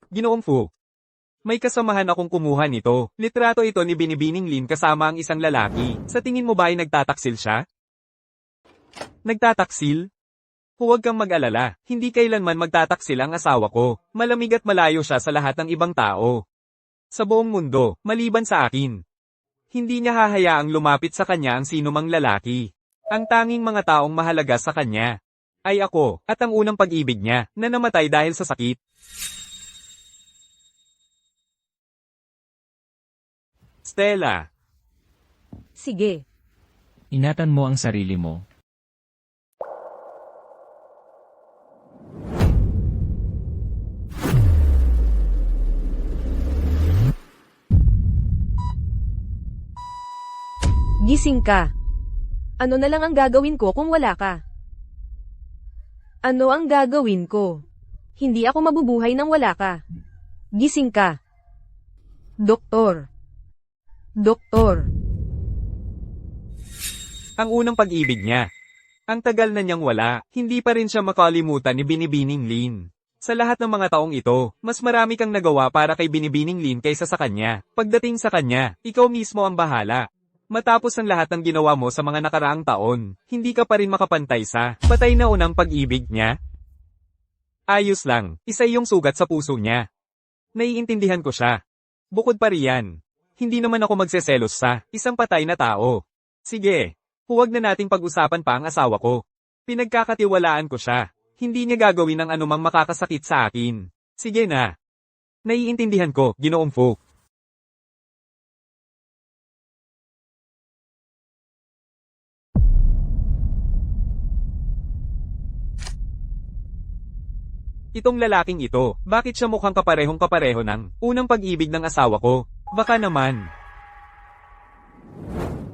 Ginoong Fu. May kasamahan akong kumuha nito. Litrato ito ni Binibining Lin kasama ang isang lalaki. Sa tingin mo ba ay nagtataksil siya? Nagtataksil? Huwag kang mag-alala, hindi kailanman magtataksil ang asawa ko. Malamig at malayo siya sa lahat ng ibang tao. Sa buong mundo, maliban sa akin. Hindi niya hahayaang lumapit sa kanya ang sinumang lalaki. Ang tanging mga taong mahalaga sa kanya ay ako, at ang unang pag-ibig niya, na namatay dahil sa sakit. Stella. Sige. Ingatan mo ang sarili mo. Gising ka. Ano na lang ang gagawin ko kung wala ka? Ano ang gagawin ko? Hindi ako mabubuhay nang wala ka. Gising ka. Doktor. Doktor. Ang unang pag-ibig niya. Ang tagal na niyang wala, hindi pa rin siya makalimutan ni Binibining Lin. Sa lahat ng mga taong ito, mas marami kang nagawa para kay Binibining Lin kaysa sa kanya. Pagdating sa kanya, ikaw mismo ang bahala. Matapos ang lahat ng ginawa mo sa mga nakaraang taon, hindi ka pa rin makapantay sa patay na unang pag-ibig niya? Ayos lang, isa yung sugat sa puso niya. Naiintindihan ko siya. Bukod pa riyan, hindi naman ako magseselos sa isang patay na tao. Sige, huwag na nating pag-usapan pa ang asawa ko. Pinagkakatiwalaan ko siya. Hindi niya gagawin ang anumang makakasakit sa akin. Sige na. Naiintindihan ko, Ginoong Fu. Itong lalaking ito, bakit siya mukhang kaparehong-kapareho ng unang pag-ibig ng asawa ko? Baka naman.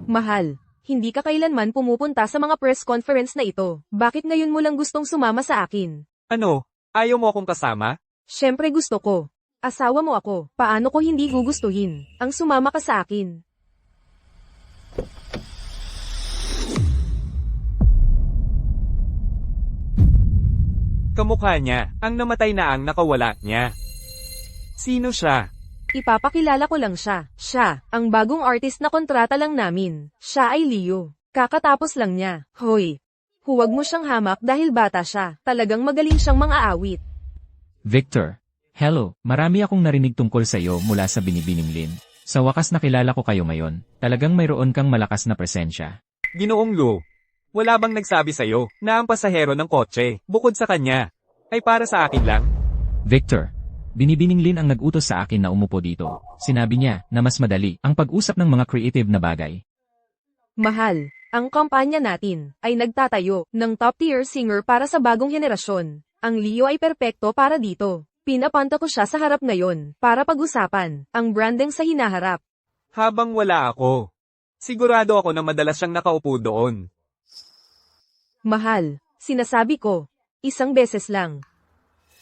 Mahal, hindi ka kailanman pumupunta sa mga press conference na ito. Bakit ngayon mo lang gustong sumama sa akin? Ano? Ayaw mo akong kasama? Siyempre gusto ko. Asawa mo ako. Paano ko hindi gugustuhin ang sumama ka sa akin? Kamukha niya, ang namatay na ang nakawala niya. Sino siya? Ipapakilala ko lang siya. Siya, ang bagong artist na kontrata lang namin. Siya ay Leo. Kakatapos lang niya. Hoy! Huwag mo siyang hamak dahil bata siya. Talagang magaling siyang mang-aawit. Victor. Hello, marami akong narinig tungkol sa iyo mula sa Binibining Lin. Sa wakas nakilala ko kayo ngayon. Talagang mayroon kang malakas na presensya. Ginoong Lu. Wala bang nagsabi sa'yo na ang pasahero ng kotse, bukod sa kanya, ay para sa akin lang? Victor. Binibining Lin ang nag-utos sa akin na umupo dito. Sinabi niya na mas madali ang pag-usap ng mga creative na bagay. Mahal, ang kampanya natin ay nagtatayo ng top-tier singer para sa bagong henerasyon. Ang Leo ay perpekto para dito. Pinapanta ko siya sa harap ngayon para pag-usapan ang branding sa hinaharap. Habang wala ako, sigurado ako na madalas siyang nakaupo doon. Mahal, sinasabi ko, isang beses lang.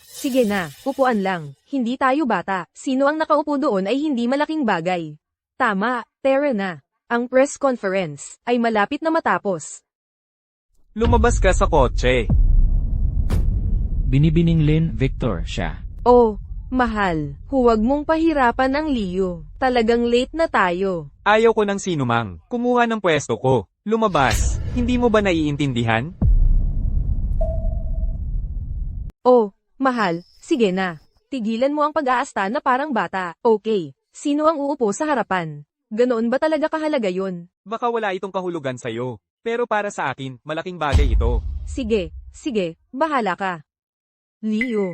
Sige na, upuan lang, hindi tayo bata. Sino ang nakaupo doon ay hindi malaking bagay. Tama, tara na. Ang press conference ay malapit na matapos. Lumabas ka sa kotse. Binibining Lin, Victor, siya. Oh, mahal, huwag mong pahirapan ang Leo. Talagang late na tayo. Ayaw ko ng sinumang kumuha ng pwesto ko. Lumabas. Hindi mo ba naiintindihan? Oh, mahal, sige na. Tigilan mo ang pag-aasta na parang bata. Okay, sino ang uupo sa harapan? Ganoon ba talaga kahalaga yun? Baka wala itong kahulugan sa'yo. Pero para sa akin, malaking bagay ito. Sige, bahala ka. Leo,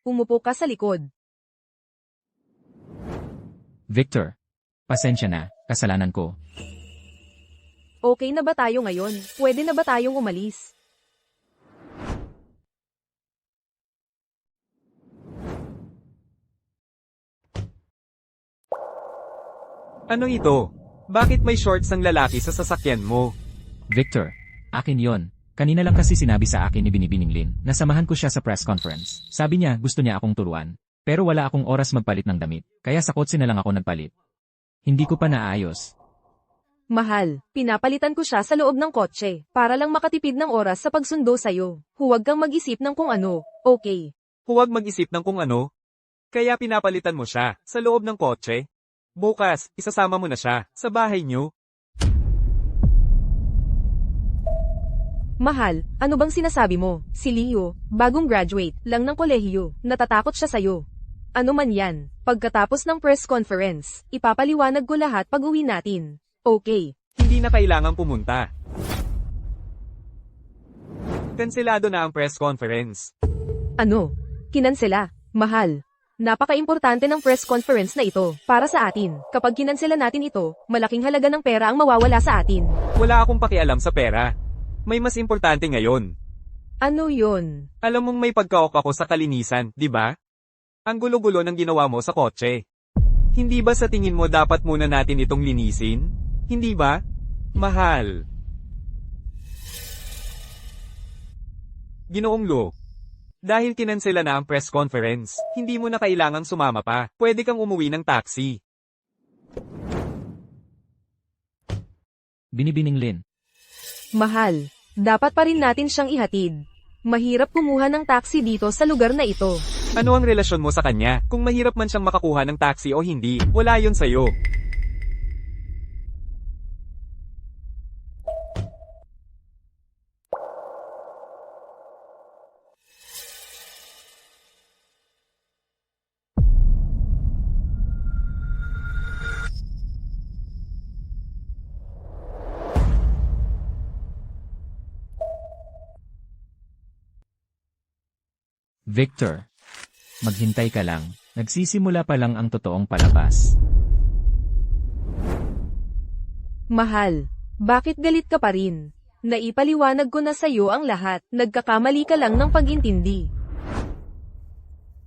umupo ka sa likod. Victor. Pasensya na, kasalanan ko. Okay na ba tayo ngayon? Pwede na ba tayong umalis? Ano ito? Bakit may shorts ang lalaki sa sasakyan mo? Victor. Akin yon. Kanina lang kasi sinabi sa akin ni Binibining Lin na samahan ko siya sa press conference. Sabi niya gusto niya akong turuan. Pero wala akong oras magpalit ng damit. Kaya sa kotse na lang ako nagpalit. Hindi ko pa naayos. Mahal, pinapalitan ko siya sa loob ng kotse, para lang makatipid ng oras sa pagsundo sa'yo. Huwag kang mag-isip ng kung ano, okay? Huwag mag-isip ng kung ano. Kaya pinapalitan mo siya sa loob ng kotse. Bukas, isasama mo na siya sa bahay niyo. Mahal, ano bang sinasabi mo? Si Leo, bagong graduate lang ng kolehiyo, natatakot siya sa'yo. Ano man yan, pagkatapos ng press conference, ipapaliwanag ko lahat pag uwi natin. Okay. Hindi na kailangang pumunta. Kanselado na ang press conference. Ano? Kinansela. Mahal. Napaka-importante ng press conference na ito para sa atin. Kapag kinansela natin ito, malaking halaga ng pera ang mawawala sa atin. Wala akong pakialam sa pera. May mas importante ngayon. Ano yun? Alam mong may pagkaok ako sa kalinisan, di ba? Ang gulo-gulo ng ginawa mo sa kotse. Hindi ba sa tingin mo dapat muna natin itong linisin? Hindi ba? Mahal. Ginoong Lo. Dahil kinansela na ang press conference, hindi mo na kailangang sumama pa. Pwede kang umuwi ng taxi. Binibining Lin. Mahal. Dapat pa rin natin siyang ihatid. Mahirap kumuha ng taxi dito sa lugar na ito. Ano ang relasyon mo sa kanya? Kung mahirap man siyang makakuha ng taxi o hindi, wala yon sa'yo. Victor. Maghintay ka lang. Nagsisimula pa lang ang totoong palabas. Mahal. Bakit galit ka pa rin? Naipaliwanag ko na sa'yo ang lahat. Nagkakamali ka lang ng pag-intindi.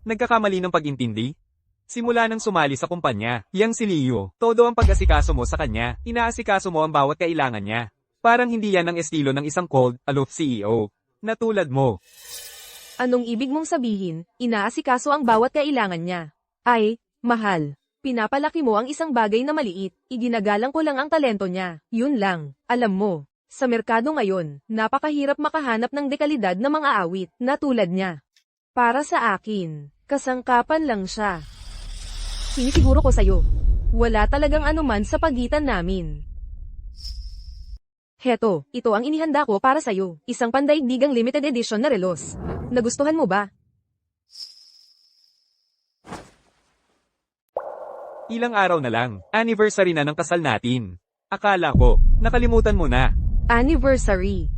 Nagkakamali ng pag-intindi? Simula nang sumali sa kumpanya, yang si Leo, todo ang pag-asikaso mo sa kanya, inaasikaso mo ang bawat kailangan niya. Parang hindi yan ang estilo ng isang cold, aloof CEO. Na tulad mo. Anong ibig mong sabihin, inaasikaso ang bawat kailangan niya? Ay, mahal. Pinapalaki mo ang isang bagay na maliit, iginagalang ko lang ang talento niya. Yun lang. Alam mo, sa merkado ngayon, napakahirap makahanap ng dekalidad na mga awit na tulad niya. Para sa akin, kasangkapan lang siya. Sinisiguro ko sa'yo, wala talagang anuman sa pagitan namin. Heto, ito ang inihanda ko para sa'yo. Isang pandaigdigang limited edition na relos. Nagustuhan mo ba? Ilang araw na lang, anniversary na ng kasal natin. Akala ko, nakalimutan mo na. Anniversary.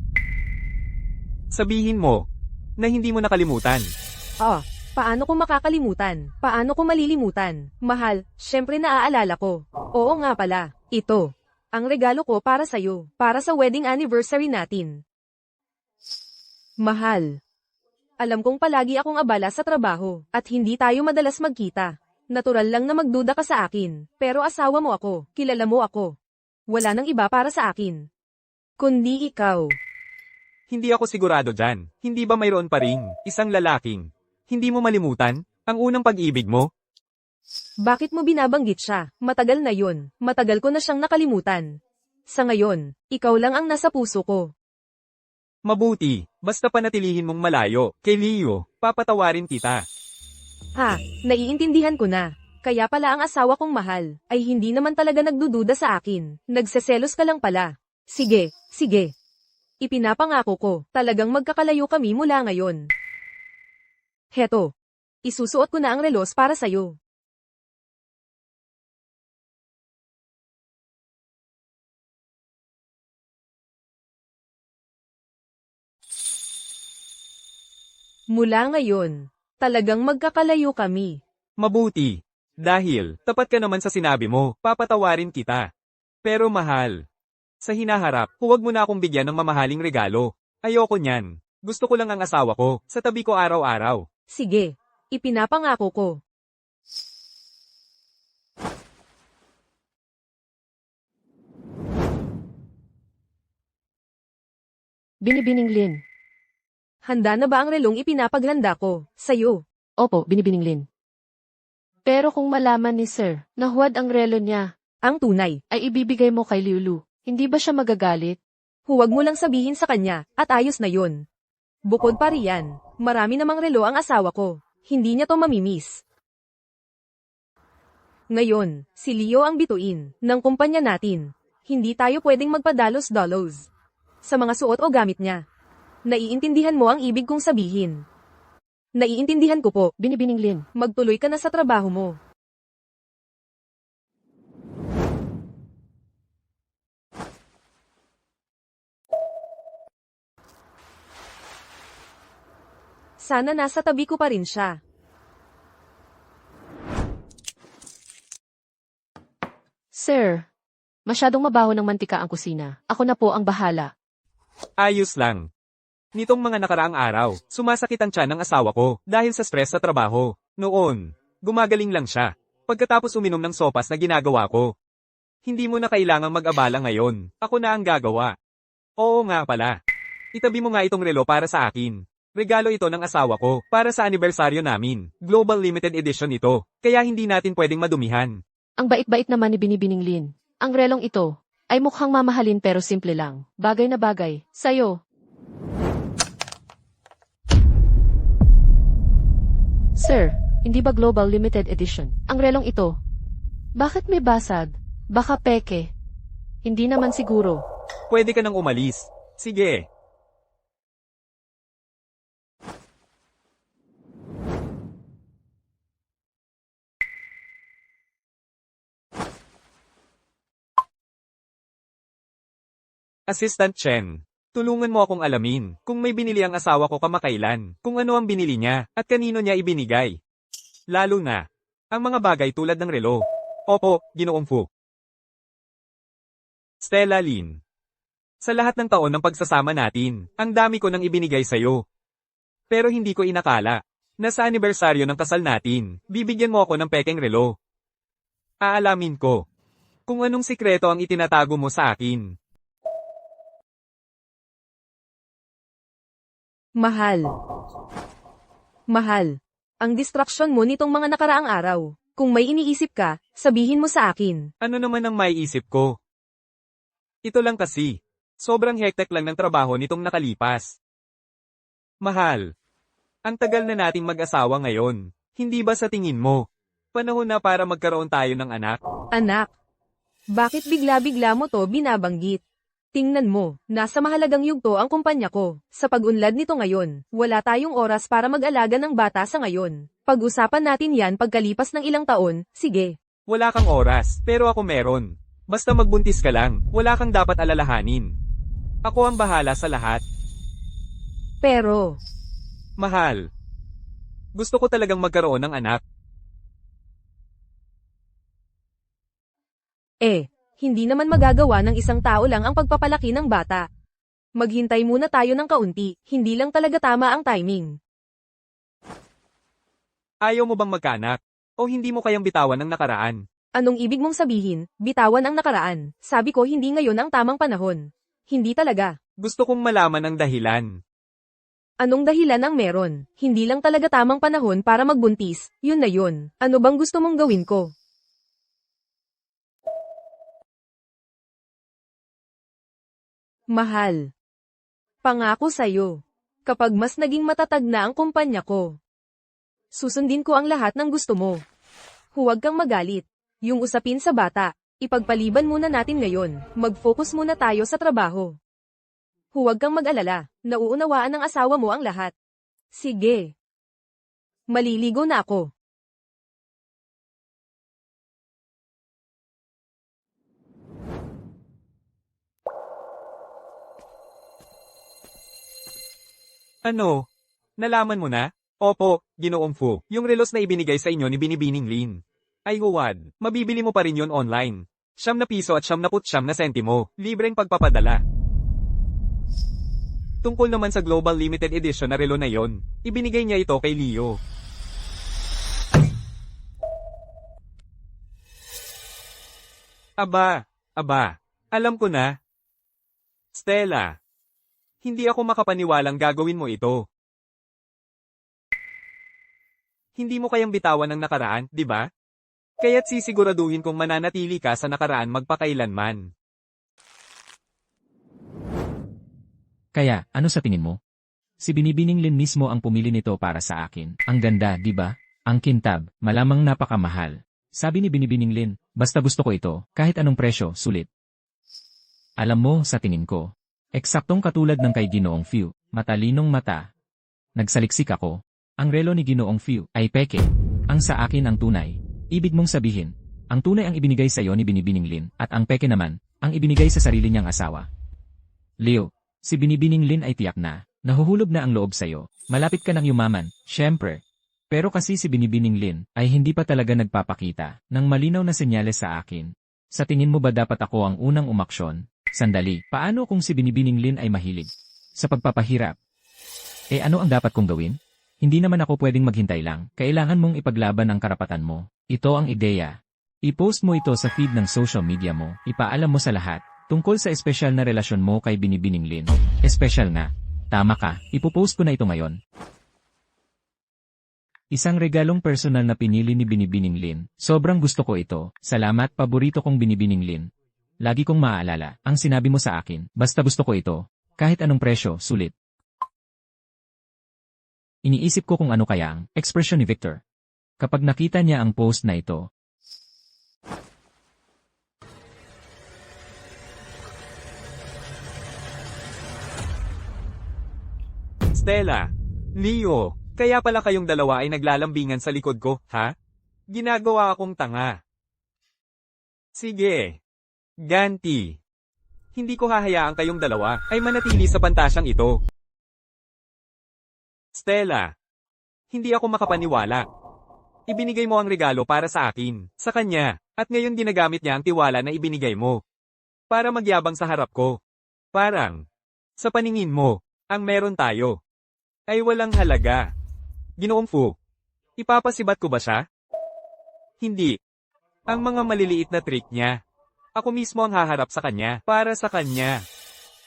Sabihin mo, na hindi mo nakalimutan. Paano ko makakalimutan? Paano ko malilimutan? Mahal, syempre naaalala ko. Oo nga pala, ito. Ang regalo ko para sa'yo, para sa wedding anniversary natin. Mahal. Alam kong palagi akong abala sa trabaho, at hindi tayo madalas magkita. Natural lang na magduda ka sa akin, pero asawa mo ako, kilala mo ako. Wala nang iba para sa akin. Kundi ikaw. Hindi ako sigurado dyan. Hindi ba mayroon pa ring isang lalaking? Hindi mo malimutan ang unang pag-ibig mo? Bakit mo binabanggit siya? Matagal na yun. Matagal ko na siyang nakalimutan. Sa ngayon, ikaw lang ang nasa puso ko. Mabuti, basta panatilihin mong malayo. Kay Leo, papatawarin kita. Naiintindihan ko na. Kaya pala ang asawa kong mahal, ay hindi naman talaga nagdududa sa akin. Nagseselos ka lang pala. Sige, sige. Ipinapangako ko, talagang magkakalayo kami mula ngayon. Heto. Isusuot ko na ang relos para sa'yo. Mula ngayon, talagang magkakalayo kami. Mabuti. Dahil, tapat ka naman sa sinabi mo, papatawarin kita. Pero mahal. Sa hinaharap, huwag mo na akong bigyan ng mamahaling regalo. Ayoko niyan. Gusto ko lang ang asawa ko, sa tabi ko araw-araw. Sige, ipinapangako ko. Binibining Lin. Handa na ba ang relong ipinapaghanda ko, sa'yo? Opo, Binibining Lin. Pero kung malaman ni Sir na huwad ang relo niya, Ang tunay, ay ibibigay mo kay Lulu, hindi ba siya magagalit? huwag mo lang sabihin sa kanya, at ayos na yun. Bukod pa riyan, marami namang relo ang asawa ko. Hindi niya to mamimiss. Ngayon, si Leo ang bituin ng kumpanya natin. Hindi tayo pwedeng magpadalos-dalos sa mga suot o gamit niya. Naiintindihan mo ang ibig kong sabihin. Naiintindihan ko po. Binibining Lin. Magtuloy ka na sa trabaho mo. Sana nasa tabi ko pa rin siya. Sir, masyadong mabaho ng mantika ang kusina. Ako na po ang bahala. Ayos lang. Nitong mga nakaraang araw, sumasakit ang tiyan ng asawa ko dahil sa stress sa trabaho. Noon, gumagaling lang siya. Pagkatapos uminom ng sopas na ginagawa ko. Hindi mo na kailangang mag-abala ngayon. Ako na ang gagawa. Oo nga pala. Itabi mo nga itong relo para sa akin. Regalo ito ng asawa ko para sa anibersaryo namin. Global Limited Edition ito. Kaya hindi natin pwedeng madumihan. Ang bait-bait naman ni Binibining Lin. Ang relong ito ay mukhang mamahalin pero simple lang. Bagay na bagay. Sa'yo. Sir, hindi ba Global Limited Edition? Ang relong ito. Bakit may basag? Baka peke. Hindi naman siguro. Pwede ka nang umalis. Sige. Assistant Chen, tulungan mo akong alamin kung may binili ang asawa ko kamakailan, kung ano ang binili niya, at kanino niya ibinigay. Lalo na, ang mga bagay tulad ng relo. Opo, Ginoong Fu. Stella Lin. Sa lahat ng taon ng pagsasama natin, ang dami ko nang ibinigay sa'yo. Pero hindi ko inakala na sa anibersaryo ng kasal natin, bibigyan mo ako ng pekeng relo. Aalamin ko kung anong sikreto ang itinatago mo sa akin. Mahal. Mahal. Ang distraction mo nitong mga nakaraang araw. Kung may iniisip ka, sabihin mo sa akin. Ano naman ang maiisip ko? Ito lang kasi. Sobrang hektek lang ng trabaho nitong nakalipas. Mahal. Ang tagal na nating mag-asawa ngayon. Hindi ba sa tingin mo? Panahon na para magkaroon tayo ng anak. Anak. Bakit bigla-bigla mo to binabanggit? Tingnan mo, nasa mahalagang yugto ang kumpanya ko. Sa pag-unlad nito ngayon, wala tayong oras para mag-alaga ng bata sa ngayon. Pag-usapan natin yan pagkalipas ng ilang taon, sige. Wala kang oras, pero ako meron. Basta magbuntis ka lang, wala kang dapat alalahanin. Ako ang bahala sa lahat. Pero, Mahal. Gusto ko talagang magkaroon ng anak. hindi naman magagawa ng isang tao lang ang pagpapalaki ng bata. Maghintay muna tayo ng kaunti, hindi lang talaga tama ang timing. Ayaw mo bang magkaanak? O hindi mo kayang bitawan ng nakaraan? Anong ibig mong sabihin, bitawan ang nakaraan? Sabi ko hindi ngayon ang tamang panahon. Hindi talaga. Gusto kong malaman ang dahilan. Anong dahilan ang meron? Hindi lang talaga tamang panahon para magbuntis, yun na yun. Ano bang gusto mong gawin ko? Mahal. Pangako sa'yo. Kapag mas naging matatag na ang kumpanya ko, susundin ko ang lahat ng gusto mo. Huwag kang magalit. Yung usapin sa bata, ipagpaliban muna natin ngayon. Mag-focus muna tayo sa trabaho. Huwag kang mag-alala. Nauunawaan ng asawa mo ang lahat. Sige. Maliligo na ako. Ano? Nalaman mo na? Opo, Ginoong Fu. Yung relos na ibinigay sa inyo ni Binibining Lin. Ay huwad, mabibili mo pa rin yun online. 9 piso at 79 na sentimo, libreng pagpapadala. Tungkol naman sa Global Limited Edition na relo na yon, ibinigay niya ito kay Leo. Aba, alam ko na. Stella, hindi ako makapaniwalang gagawin mo ito. Hindi mo kayang bitawan ng nakaraan, di ba? Kaya't sisiguraduhin kong mananatili ka sa nakaraan magpakailanman. Kaya, ano sa tingin mo? Si Binibining Lin mismo ang pumili nito para sa akin. Ang ganda, di ba? Ang kintab, malamang napakamahal. Sabi ni Binibining Lin, basta gusto ko ito, kahit anong presyo, sulit. Alam mo, sa tingin ko, eksaktong katulad ng kay Ginoong Fiu, matalinong mata. Nagsaliksik ako. Ang relo ni Ginoong Fiu ay peke. Ang sa akin ang tunay. Ibig mong sabihin, ang tunay ang ibinigay sa iyo ni Binibining Lin, at ang peke naman, ang ibinigay sa sarili niyang asawa. Leo, si Binibining Lin ay tiyak na, nahuhulog na ang loob sa iyo. Malapit ka ng yumaman, syempre. Pero kasi si Binibining Lin ay hindi pa talaga nagpapakita ng malinaw na senyales sa akin. Sa tingin mo ba dapat ako ang unang umaksyon? Sandali, paano kung si Binibining Lin ay mahilig sa pagpapahirap? Ano ang dapat kong gawin? Hindi naman ako pwedeng maghintay lang. Kailangan mong ipaglaban ang karapatan mo. Ito ang ideya. I-post mo ito sa feed ng social media mo. Ipaalam mo sa lahat tungkol sa espesyal na relasyon mo kay Binibining Lin. Espesyal nga. Tama ka, ipopost ko na ito ngayon. Isang regalong personal na pinili ni Binibining Lin. Sobrang gusto ko ito. Salamat, paborito kong Binibining Lin. Lagi kong maaalala, ang sinabi mo sa akin, basta gusto ko ito. Kahit anong presyo, sulit. Iniisip ko kung ano kaya ang ekspresyon ni Victor. Kapag nakita niya ang post na ito. Stella, Leo, kaya pala kayong dalawa ay naglalambingan sa likod ko, ha? Ginagawa akong tanga. Sige. Ganti. Hindi ko hahayaan kayong dalawa ay manatili sa pantasyang ito. Stella, hindi ako makapaniwala. Ibinigay mo ang regalo para sa akin, sa kanya, at ngayon ginagamit niya ang tiwala na ibinigay mo. Para magyabang sa harap ko. Parang, sa paningin mo, ang meron tayo ay walang halaga. Ginoong Fu, ipapasibat ko ba siya? Hindi. Ang mga maliliit na trick niya. Ako mismo ang haharap sa kanya, para sa kanya.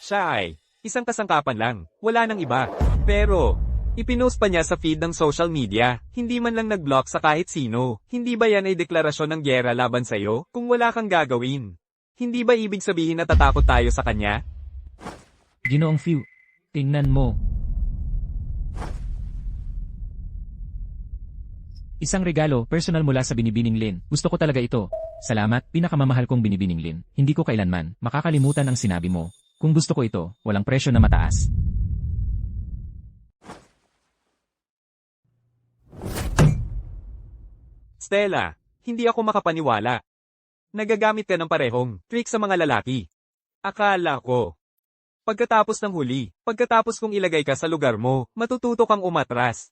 Siya ay isang kasangkapan lang, wala nang iba. Pero, ipinost pa niya sa feed ng social media, hindi man lang nag-block sa kahit sino. Hindi ba yan ay deklarasyon ng gyera laban sa'yo, kung wala kang gagawin? Hindi ba ibig sabihin na tatakot tayo sa kanya? Ginoong Fiu, tingnan mo. Isang regalo, personal mula sa Binibining Lin. Gusto ko talaga ito. Salamat, pinakamamahal kong Binibining Lin. Hindi ko kailanman makakalimutan ang sinabi mo. Kung gusto ko ito, walang presyo na mataas. Stella, hindi ako makapaniwala. Nagagamit ka ng parehong trick sa mga lalaki. Akala ko. Pagkatapos ng huli, pagkatapos kong ilagay ka sa lugar mo, matututo kang umatras.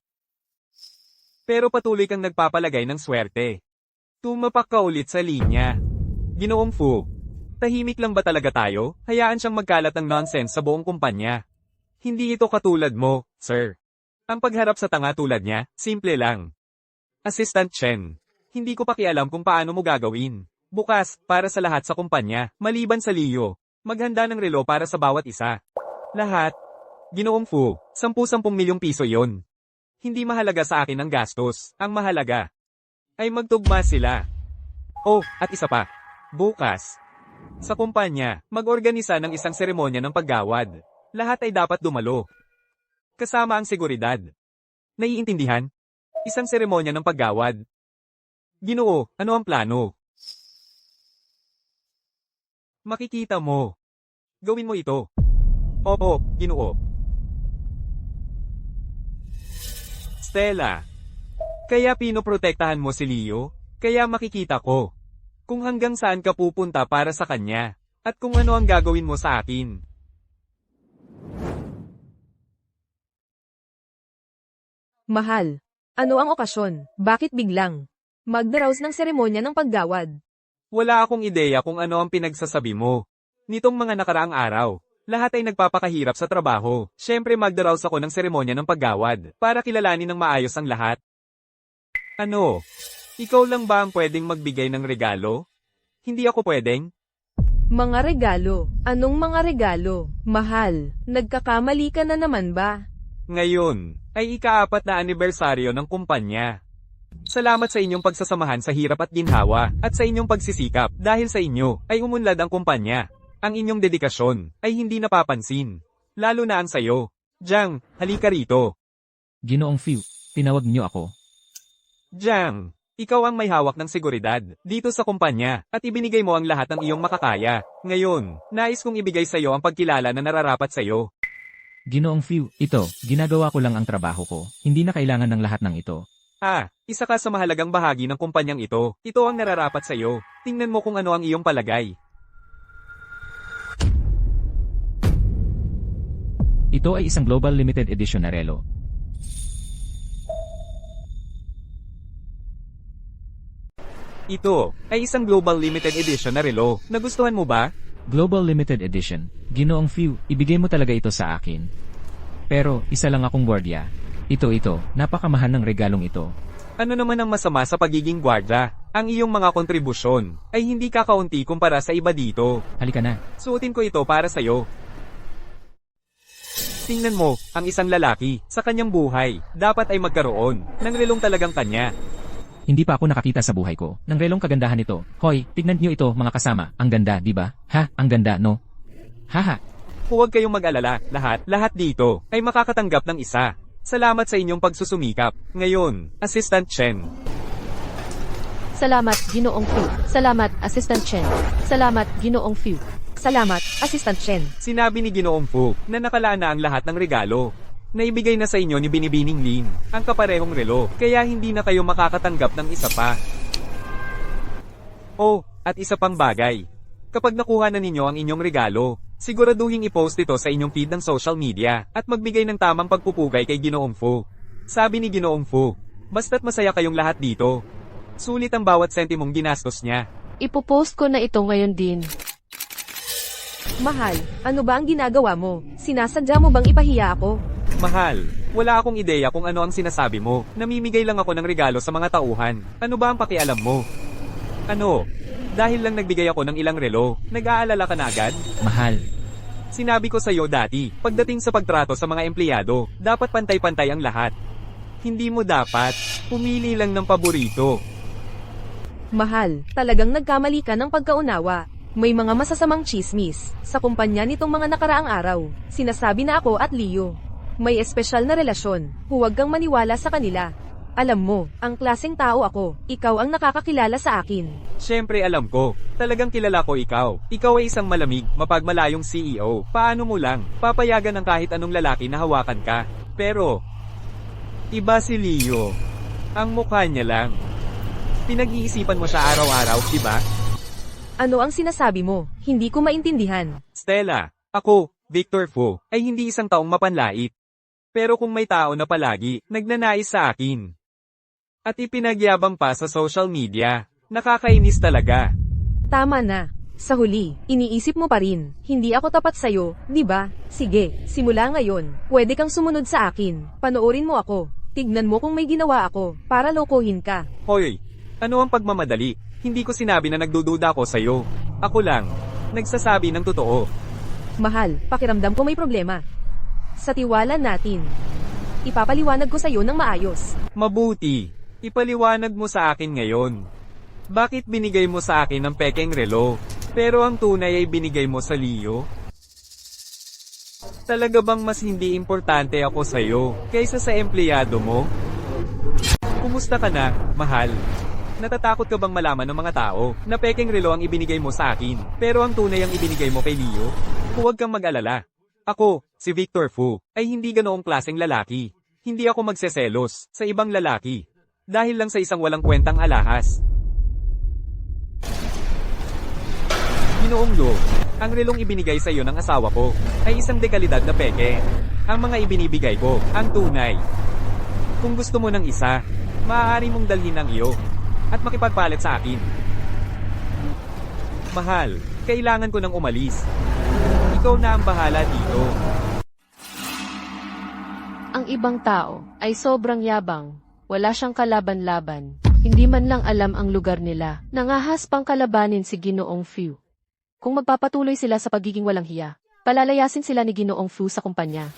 Pero patuloy kang nagpapalagay ng swerte. Tumapak ka ulit sa linya. Ginoong Fu, tahimik lang ba talaga tayo? Hayaan siyang magkalat ng nonsense sa buong kumpanya. Hindi ito katulad mo, sir. Ang pagharap sa tanga tulad niya, simple lang. Assistant Chen, hindi ko pakialam kung paano mo gagawin. Bukas, para sa lahat sa kumpanya, maliban sa Leo, maghanda ng relo para sa bawat isa. Lahat. Ginoong Fu, 10-10 milyong piso yon. Hindi mahalaga sa akin ang gastos. Ang mahalaga ay magtugma sila. Oh, at isa pa. Bukas, sa kumpanya, mag-organisa ng isang seremonya ng paggawad. Lahat ay dapat dumalo. Kasama ang seguridad. Naiintindihan? Isang seremonya ng paggawad. Ginoo, ano ang plano? Makikita mo. Gawin mo ito. Opo, Ginoo. Stella, kaya pinoprotektahan mo si Leo, kaya makikita ko kung hanggang saan ka pupunta para sa kanya, at kung ano ang gagawin mo sa akin. Mahal, ano ang okasyon? Bakit biglang magdaraos ng seremonya ng paggawad? Wala akong ideya kung ano ang pinagsasabi mo. Nitong mga nakaraang araw, lahat ay nagpapakahirap sa trabaho. Siyempre magdaraos ako ng seremonya ng paggawad, para kilalanin ng maayos ang lahat. Ano? Ikaw lang ba ang pwedeng magbigay ng regalo? Hindi ako pwedeng? Mga regalo? Anong mga regalo? Mahal, nagkakamali ka na naman ba? Ngayon, ay ika-4 na anibersaryo ng kumpanya. Salamat sa inyong pagsasamahan sa hirap at ginhawa, at sa inyong pagsisikap. Dahil sa inyo, ay umunlad ang kumpanya. Ang inyong dedikasyon, ay hindi napapansin. Lalo na ang sayo. Jiang, halika rito. Ginoong Fiu, tinawag niyo ako. Jiang, Ikaw ang may hawak ng seguridad dito sa kumpanya at ibinigay mo ang lahat ng iyong makakaya. Ngayon, nais kong ibigay sa iyo ang pagkilala na nararapat sa iyo. Ginoong Fu, ito, ginagawa ko lang ang trabaho ko. Hindi na kailangan ng lahat ng ito. Isa ka sa mahalagang bahagi ng kumpanyang ito. Ito ang nararapat sa iyo. Tingnan mo kung ano ang iyong palagay. Ito ay isang Global Limited Edition na relo. Ito ay isang Global Limited Edition na relo. Nagustuhan mo ba? Global Limited Edition. Ginoong Fu, ibigay mo talaga ito sa akin. Pero, isa lang akong gwardiya. Ito, napakamahal ng regalong ito. Ano naman ang masama sa pagiging gwardya? Ang iyong mga kontribusyon ay hindi kakaunti kumpara sa iba dito. Halika na. Suotin ko ito para sa'yo. Tingnan mo, ang isang lalaki, sa kanyang buhay, dapat ay magkaroon ng relong talagang kanya. Hindi pa ako nakakita sa buhay ko ng relong kagandahan nito. Hoy, tignan niyo ito mga kasama. Ang ganda, di ba? Ha, ang ganda, no? Haha. Huwag kayong mag-alala, lahat dito ay makakatanggap ng isa. Salamat sa inyong pagsusumikap. Ngayon, Assistant Chen. Salamat, Ginoong Fu. Salamat, Assistant Chen. Salamat, Ginoong Fu. Salamat, Assistant Chen. Sinabi ni Ginoong Fu na nakalaan na ang lahat ng regalo. Naibigay na sa inyo ni Binibining Lin ang kaparehong relo, kaya hindi na kayo makakatanggap ng isa pa. Oh, at isa pang bagay. Kapag nakuha na ninyo ang inyong regalo, siguraduhin i-post ito sa inyong feed ng social media at magbigay ng tamang pagpupugay kay Ginoong Fu. Sabi ni Ginoong Fu, basta't masaya kayong lahat dito. Sulit ang bawat sentimong ginastos niya. Ipopost ko na ito ngayon din. Mahal, ano ba ang ginagawa mo? Sinasadya mo bang ipahiya ako? Mahal, wala akong ideya kung ano ang sinasabi mo. Namimigay lang ako ng regalo sa mga tauhan. Ano ba ang pakialam mo? Ano? Dahil lang nagbigay ako ng ilang relo, nag-aalala ka na agad? Mahal. Sinabi ko sa iyo dati, pagdating sa pagtrato sa mga empleyado, dapat pantay-pantay ang lahat. Hindi mo dapat pumili lang ng paborito. Mahal, talagang nagkamali ka ng pagkaunawa. May mga masasamang chismis sa kumpanya nitong mga nakaraang araw. Sinasabi na ako at Leo may espesyal na relasyon. Huwag kang maniwala sa kanila. Alam mo, ang klaseng tao ako. Ikaw ang nakakakilala sa akin. Siyempre alam ko. Talagang kilala ko ikaw. Ikaw ay isang malamig, mapagmalayong CEO. Paano mo lang papayagan ng kahit anong lalaki na hawakan ka? Pero, iba si Leo. Ang mukha niya lang. Pinag-iisipan mo siya araw-araw, di ba? Ano ang sinasabi mo? Hindi ko maintindihan. Stella, ako, Victor Fu, ay hindi isang taong mapanlait. Pero kung may tao na palagi nagnanais sa akin at ipinagyabang pa sa social media, nakakainis talaga. Tama na. Sa huli, iniisip mo pa rin, hindi ako tapat sa'yo, di ba? Sige, simula ngayon, pwede kang sumunod sa akin. Panoorin mo ako. Tignan mo kung may ginawa ako, para lokohin ka. Hoy, ano ang pagmamadali? Hindi ko sinabi na nagdududa ako sa'yo. Ako lang, nagsasabi ng totoo. Mahal, pakiramdam ko may problema. Sa tiwala natin. Ipapaliwanag ko sa'yo ng maayos. Mabuti, ipaliwanag mo sa akin ngayon. Bakit binigay mo sa akin ang pekeng relo, pero ang tunay ay binigay mo sa Leo? Talaga bang mas hindi importante ako sa'yo, kaysa sa empleyado mo? Kumusta ka na, mahal? Natatakot ka bang malaman ng mga tao, na pekeng relo ang ibinigay mo sa akin, pero ang tunay ang ibinigay mo kay Leo? Huwag kang mag-alala. Ako, si Victor Fu, ay hindi ganoong klaseng lalaki. Hindi ako magseselos sa ibang lalaki. Dahil lang sa isang walang kwentang alahas. Ginoong Lu, ang relong ibinigay sa iyo ng asawa ko, ay isang dekalidad na peke. Ang mga ibinibigay ko, ang tunay. Kung gusto mo ng isa, maaari mong dalhin ang iyo, at makipagpalit sa akin. Mahal, kailangan ko nang umalis. Ikaw na ang bahala dito. Ang ibang tao ay sobrang yabang. Wala siyang kalaban-laban. Hindi man lang alam ang lugar nila. Nangahas pang kalabanin si Ginoong Fu. Kung magpapatuloy sila sa pagiging walang hiya, palalayasin sila ni Ginoong Fu sa kumpanya.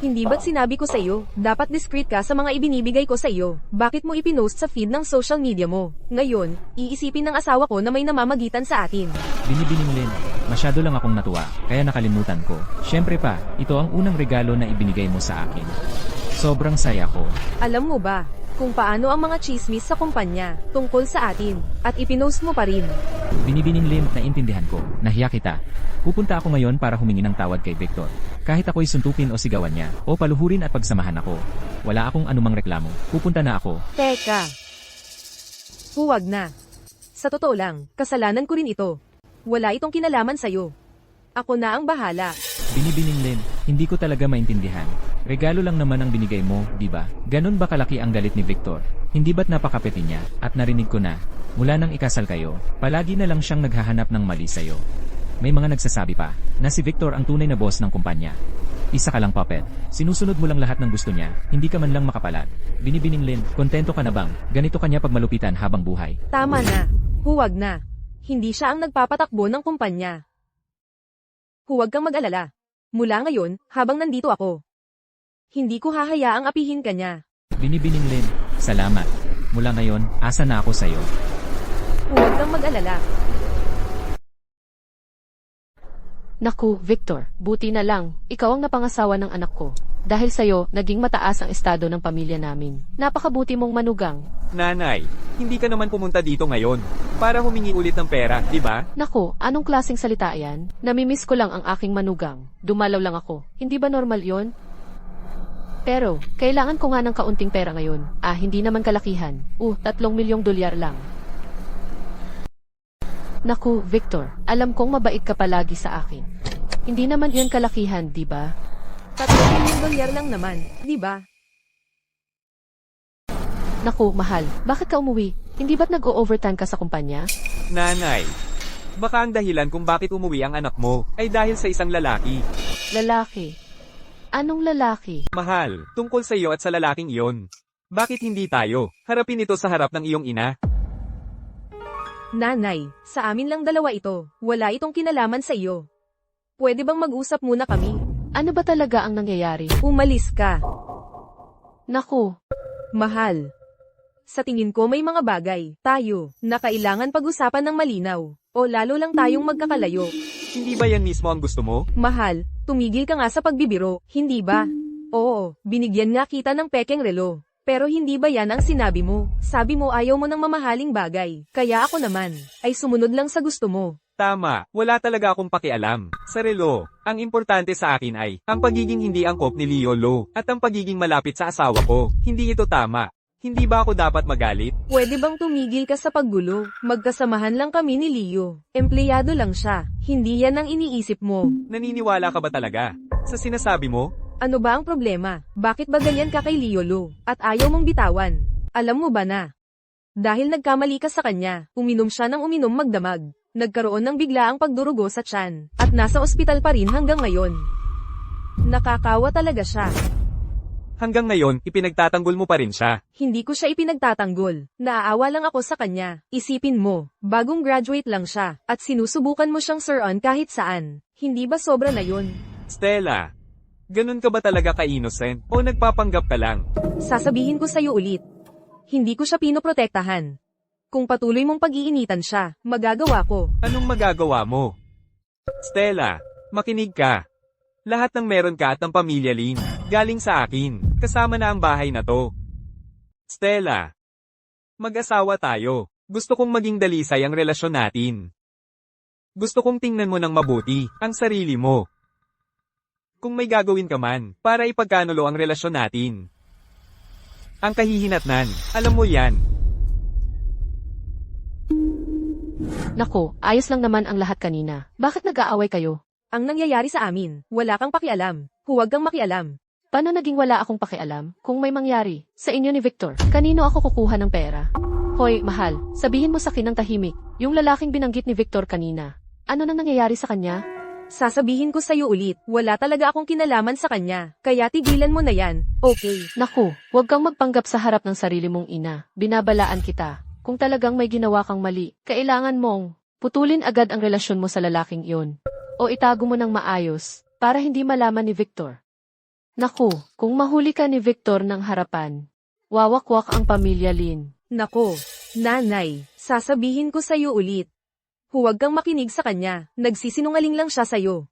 Hindi ba't sinabi ko sa iyo, dapat discreet ka sa mga ibinibigay ko sa iyo? Bakit mo ipinost sa feed ng social media mo? Ngayon, iisipin ng asawa ko na may namamagitan sa atin. Binibining Lin, masyado lang akong natuwa, kaya nakalimutan ko. Siyempre pa, ito ang unang regalo na ibinigay mo sa akin. Sobrang saya ko. Alam mo ba, kung paano ang mga chismis sa kumpanya, tungkol sa atin, at ipinost mo pa rin. Binibining Lin, naintindihan ko. Nahiya kita. Pupunta ako ngayon para humingi ng tawad kay Victor. Kahit ako'y suntukin o sigawan niya, o paluhurin at pagsamahan ako. Wala akong anumang reklamo. Pupunta na ako. Teka. Huwag na. Sa totoo lang, kasalanan ko rin ito. Wala itong kinalaman sa'yo. Ako na ang bahala. Binibining Lin, hindi ko talaga maintindihan. Regalo lang naman ang binigay mo, di ba? Ganon ba kalaki ang galit ni Victor? Hindi ba't napakapeti niya? At narinig ko na, mula nang ikasal kayo, palagi na lang siyang naghahanap ng mali sa'yo. May mga nagsasabi pa, na si Victor ang tunay na boss ng kumpanya. Isa ka lang puppet. Sinusunod mo lang lahat ng gusto niya, hindi ka man lang makapalag. Binibining Lin, kontento ka na bang? Ganito kanya pagmalupitan habang buhay. Tama na. Huwag na. Hindi siya ang nagpapatakbo ng kumpanya. Huwag kang mag-alala. Mula ngayon, habang nandito ako, hindi ko hahayaang apihin ka niya. Binibining Lin, salamat. Mula ngayon, asa na ako sa'yo. Huwag kang mag-alala. Naku, Victor, buti na lang, ikaw ang napangasawa ng anak ko. Dahil sa'yo, naging mataas ang estado ng pamilya namin. Napakabuti mong manugang. Nanay, hindi ka naman pumunta dito ngayon para humingi ulit ng pera, di ba? Naku, anong klaseng salita yan? Namimiss ko lang ang aking manugang. Dumalaw lang ako. Hindi ba normal yon? Pero, kailangan ko nga ng kaunting pera ngayon. Hindi naman kalakihan. 3 milyong dolyar lang. Naku, Victor, alam kong mabait ka palagi sa akin. Hindi naman yun kalakihan, di ba? 3 milyong dolyar lang naman, di ba? Naku, mahal, bakit ka umuwi? Hindi ba't nag-o-overtime ka sa kumpanya? Nanay, baka ang dahilan kung bakit umuwi ang anak mo ay dahil sa isang lalaki. Lalaki. Anong lalaki? Mahal, tungkol sa iyo at sa lalaking iyon. Bakit hindi tayo harapin ito sa harap ng iyong ina? Nanay, sa amin lang dalawa ito. Wala itong kinalaman sa iyo. Pwede bang mag-usap muna kami? Ano ba talaga ang nangyayari? Umalis ka. Naku, Mahal. Sa tingin ko may mga bagay, tayo, na kailangan pag-usapan ng malinaw. O lalo lang tayong magkakalayo. Hindi ba yan mismo ang gusto mo? Mahal, tumigil ka nga sa pagbibiro, hindi ba? Oo, binigyan nga kita ng pekeng relo. Pero hindi ba yan ang sinabi mo? Sabi mo ayaw mo ng mamahaling bagay. Kaya ako naman, ay sumunod lang sa gusto mo. Tama, wala talaga akong pakialam. Sa relo, ang importante sa akin ay, ang pagiging hindi angkop ni Leo Lo, at ang pagiging malapit sa asawa ko. Hindi ito tama. Hindi ba ako dapat magalit? Pwede bang tumigil ka sa paggulo? Magkasamahan lang kami ni Leo. Empleyado lang siya. Hindi yan ang iniisip mo. Naniniwala ka ba talaga sa sinasabi mo? Ano ba ang problema? Bakit ba ganyan ka kay Leo Lo? At ayaw mong bitawan? Alam mo ba na? Dahil nagkamali ka sa kanya, uminom siya ng uminom magdamag. Nagkaroon ng biglaang pagdurugo sa tiyan. At nasa ospital pa rin hanggang ngayon. Nakakawa talaga siya. Hanggang ngayon, ipinagtatanggol mo pa rin siya. Hindi ko siya ipinagtatanggol. Naaawa lang ako sa kanya. Isipin mo, bagong graduate lang siya, at sinusubukan mo siyang sir-on kahit saan. Hindi ba sobra na yun? Stella, ganun ka ba talaga ka-innocent? O nagpapanggap ka lang? Sasabihin ko sa'yo ulit. Hindi ko siya pinoprotektahan. Kung patuloy mong pag-iinitan siya, magagawa ko. Anong magagawa mo? Stella, makinig ka. Lahat ng meron ka at ng pamilya Lin, galing sa akin. Kasama na ang bahay na to. Stella, mag-asawa tayo. Gusto kong maging dalisay ang relasyon natin. Gusto kong tingnan mo ng mabuti ang sarili mo. Kung may gagawin ka man, para ipagkanulo ang relasyon natin. Ang kahihinatnan, alam mo yan. naku, ayos lang naman ang lahat kanina. Bakit nag-aaway kayo? Ang nangyayari sa amin, wala kang pakialam. Huwag kang makialam. Paano naging wala akong pakialam kung may mangyari sa inyo ni Victor? Kanino ako kukuha ng pera? Hoy, mahal, sabihin mo sa akin ng tahimik, yung lalaking binanggit ni Victor kanina. Ano nang nangyayari sa kanya? Sasabihin ko sa'yo ulit, wala talaga akong kinalaman sa kanya. Kaya tigilan mo na yan, okay? Naku, huwag kang magpanggap sa harap ng sarili mong ina. Binabalaan kita. Kung talagang may ginawa kang mali, kailangan mong putulin agad ang relasyon mo sa lalaking iyon. O itago mo ng maayos, para hindi malaman ni Victor. Naku, kung mahuli ka ni Victor ng harapan, wawakwak ang pamilya Lin. Nako, nanay, sasabihin ko sa'yo ulit. Huwag kang makinig sa kanya, nagsisinungaling lang siya sa'yo.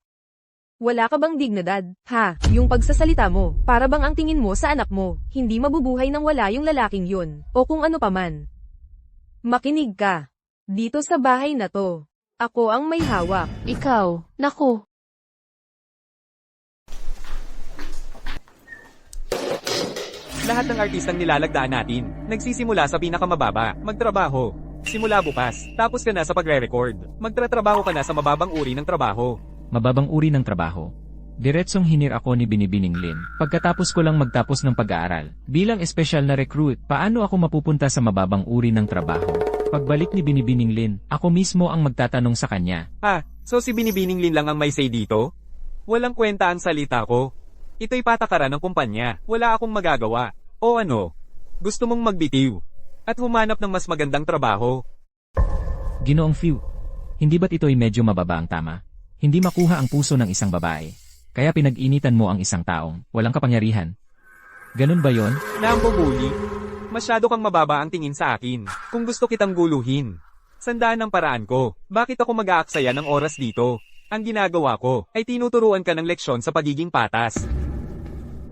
Wala ka bang dignidad? Ha, yung pagsasalita mo, para bang ang tingin mo sa anak mo, hindi mabubuhay nang wala yung lalaking yun, o kung ano paman. Makinig ka. Dito sa bahay na to, ako ang may hawak. Ikaw, naku, Lahat ng artistang nilalagdaan natin, nagsisimula sa pinakamababa, magtrabaho. Simula bukas, tapos ka na sa pagre-record. Magtratrabaho ka na sa mababang uri ng trabaho. Mababang uri ng trabaho. Diretsong hinir ako ni Binibining Lin. Pagkatapos ko lang magtapos ng pag-aaral. Bilang espesyal na recruit, paano ako mapupunta sa mababang uri ng trabaho? Pagbalik ni Binibining Lin, ako mismo ang magtatanong sa kanya. So si Binibining Lin lang ang may say dito? Walang kwenta ang salita ko. Ito'y patakaran ng kumpanya, wala akong magagawa. O ano? Gusto mong magbitiw? At humanap ng mas magandang trabaho? Ginoong Few, hindi ba't ito'y medyo mababa ang tama? Hindi makuha ang puso ng isang babae. Kaya pinag-initan mo ang isang taong walang kapangyarihan. Ganun ba yon? Nambubuli? Masyado kang mababa ang tingin sa akin. Kung gusto kitang guluhin, sandaan ang paraan ko. Bakit ako mag-aaksaya ng oras dito? Ang ginagawa ko ay tinuturuan ka ng leksyon sa pagiging patas.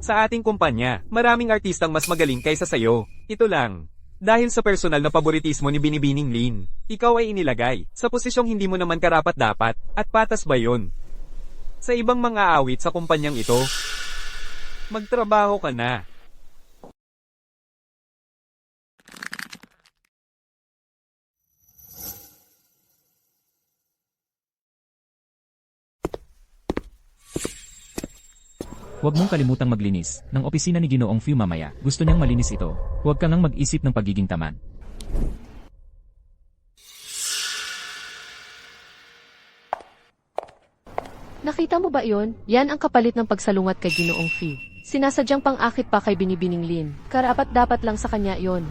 Sa ating kumpanya, maraming artistang mas magaling kaysa sayo. Ito lang. Dahil sa personal na paboritismo ni Binibining Lin, ikaw ay inilagay sa posisyong hindi mo naman karapat-dapat, at patas ba yon? Sa ibang mga awit sa kumpanyang ito, magtrabaho ka na. Huwag mong kalimutang maglinis ng opisina ni Ginoong Few mamaya. Gusto niyang malinis ito. Huwag ka nang mag-isip ng pagiging tamad. nakita mo ba yon? Yan ang kapalit ng pagsalungat kay Ginoong Few. Sinasadyang pang-akit pa kay Binibining Lin. Karapat-dapat lang sa kanya yon.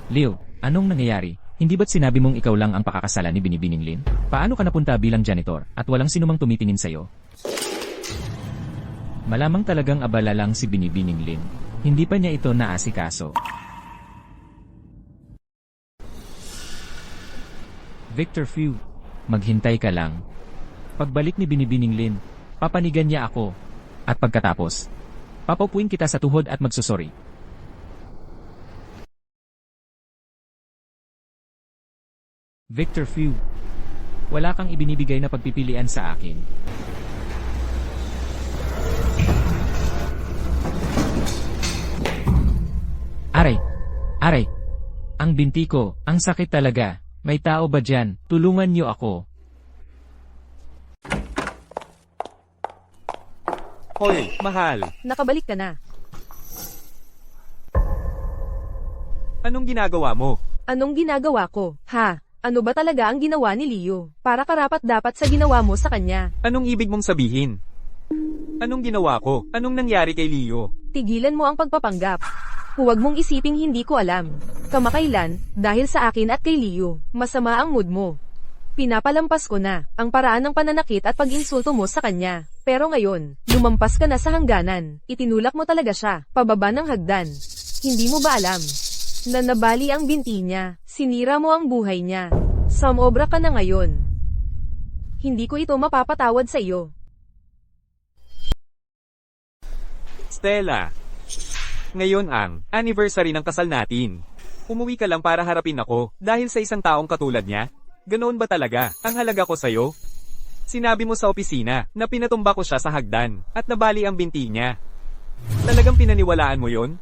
Leo, anong nangyayari? Hindi ba't sinabi mong ikaw lang ang pakakasalan ni Binibining Lin? Paano ka napunta bilang janitor at walang sinumang tumitingin sa'yo? Malamang talagang abala lang si Binibining Lin. Hindi pa niya ito naasikaso. Victor Few, maghintay ka lang. Pagbalik ni Binibining Lin, papanigan niya ako. At pagkatapos, papaupuin kita sa tuhod at magsusori. Victor Few, wala kang ibinibigay na pagpipilian sa akin. Aray! Aray! Ang binti ko, ang sakit talaga. May tao ba dyan? Tulungan niyo ako. Hoy, mahal. Nakabalik ka na. Anong ginagawa mo? Anong ginagawa ko? Ha? Ano ba talaga ang ginawa ni Leo? Para karapat-dapat sa ginawa mo sa kanya. Anong ibig mong sabihin? Anong ginawa ko? Anong nangyari kay Leo? Tigilan mo ang pagpapanggap. Huwag mong isiping hindi ko alam. Kamakailan, dahil sa akin at kay Leo, masama ang mood mo. Pinapalampas ko na ang paraan ng pananakit at pag-insulto mo sa kanya. Pero ngayon, lumampas ka na sa hangganan. Itinulak mo talaga siya, pababa ng hagdan. Hindi mo ba alam na nabali ang binti niya, sinira mo ang buhay niya. Sumobra ka na ngayon. Hindi ko ito mapapatawad sa iyo. Stella, ngayon ang anniversary ng kasal natin. Umuwi ka lang para harapin ako dahil sa isang taong katulad niya? Ganoon ba talaga ang halaga ko sa'yo? Sinabi mo sa opisina na pinatumba ko siya sa hagdan at nabali ang binti niya. Talagang pinaniwalaan mo yon?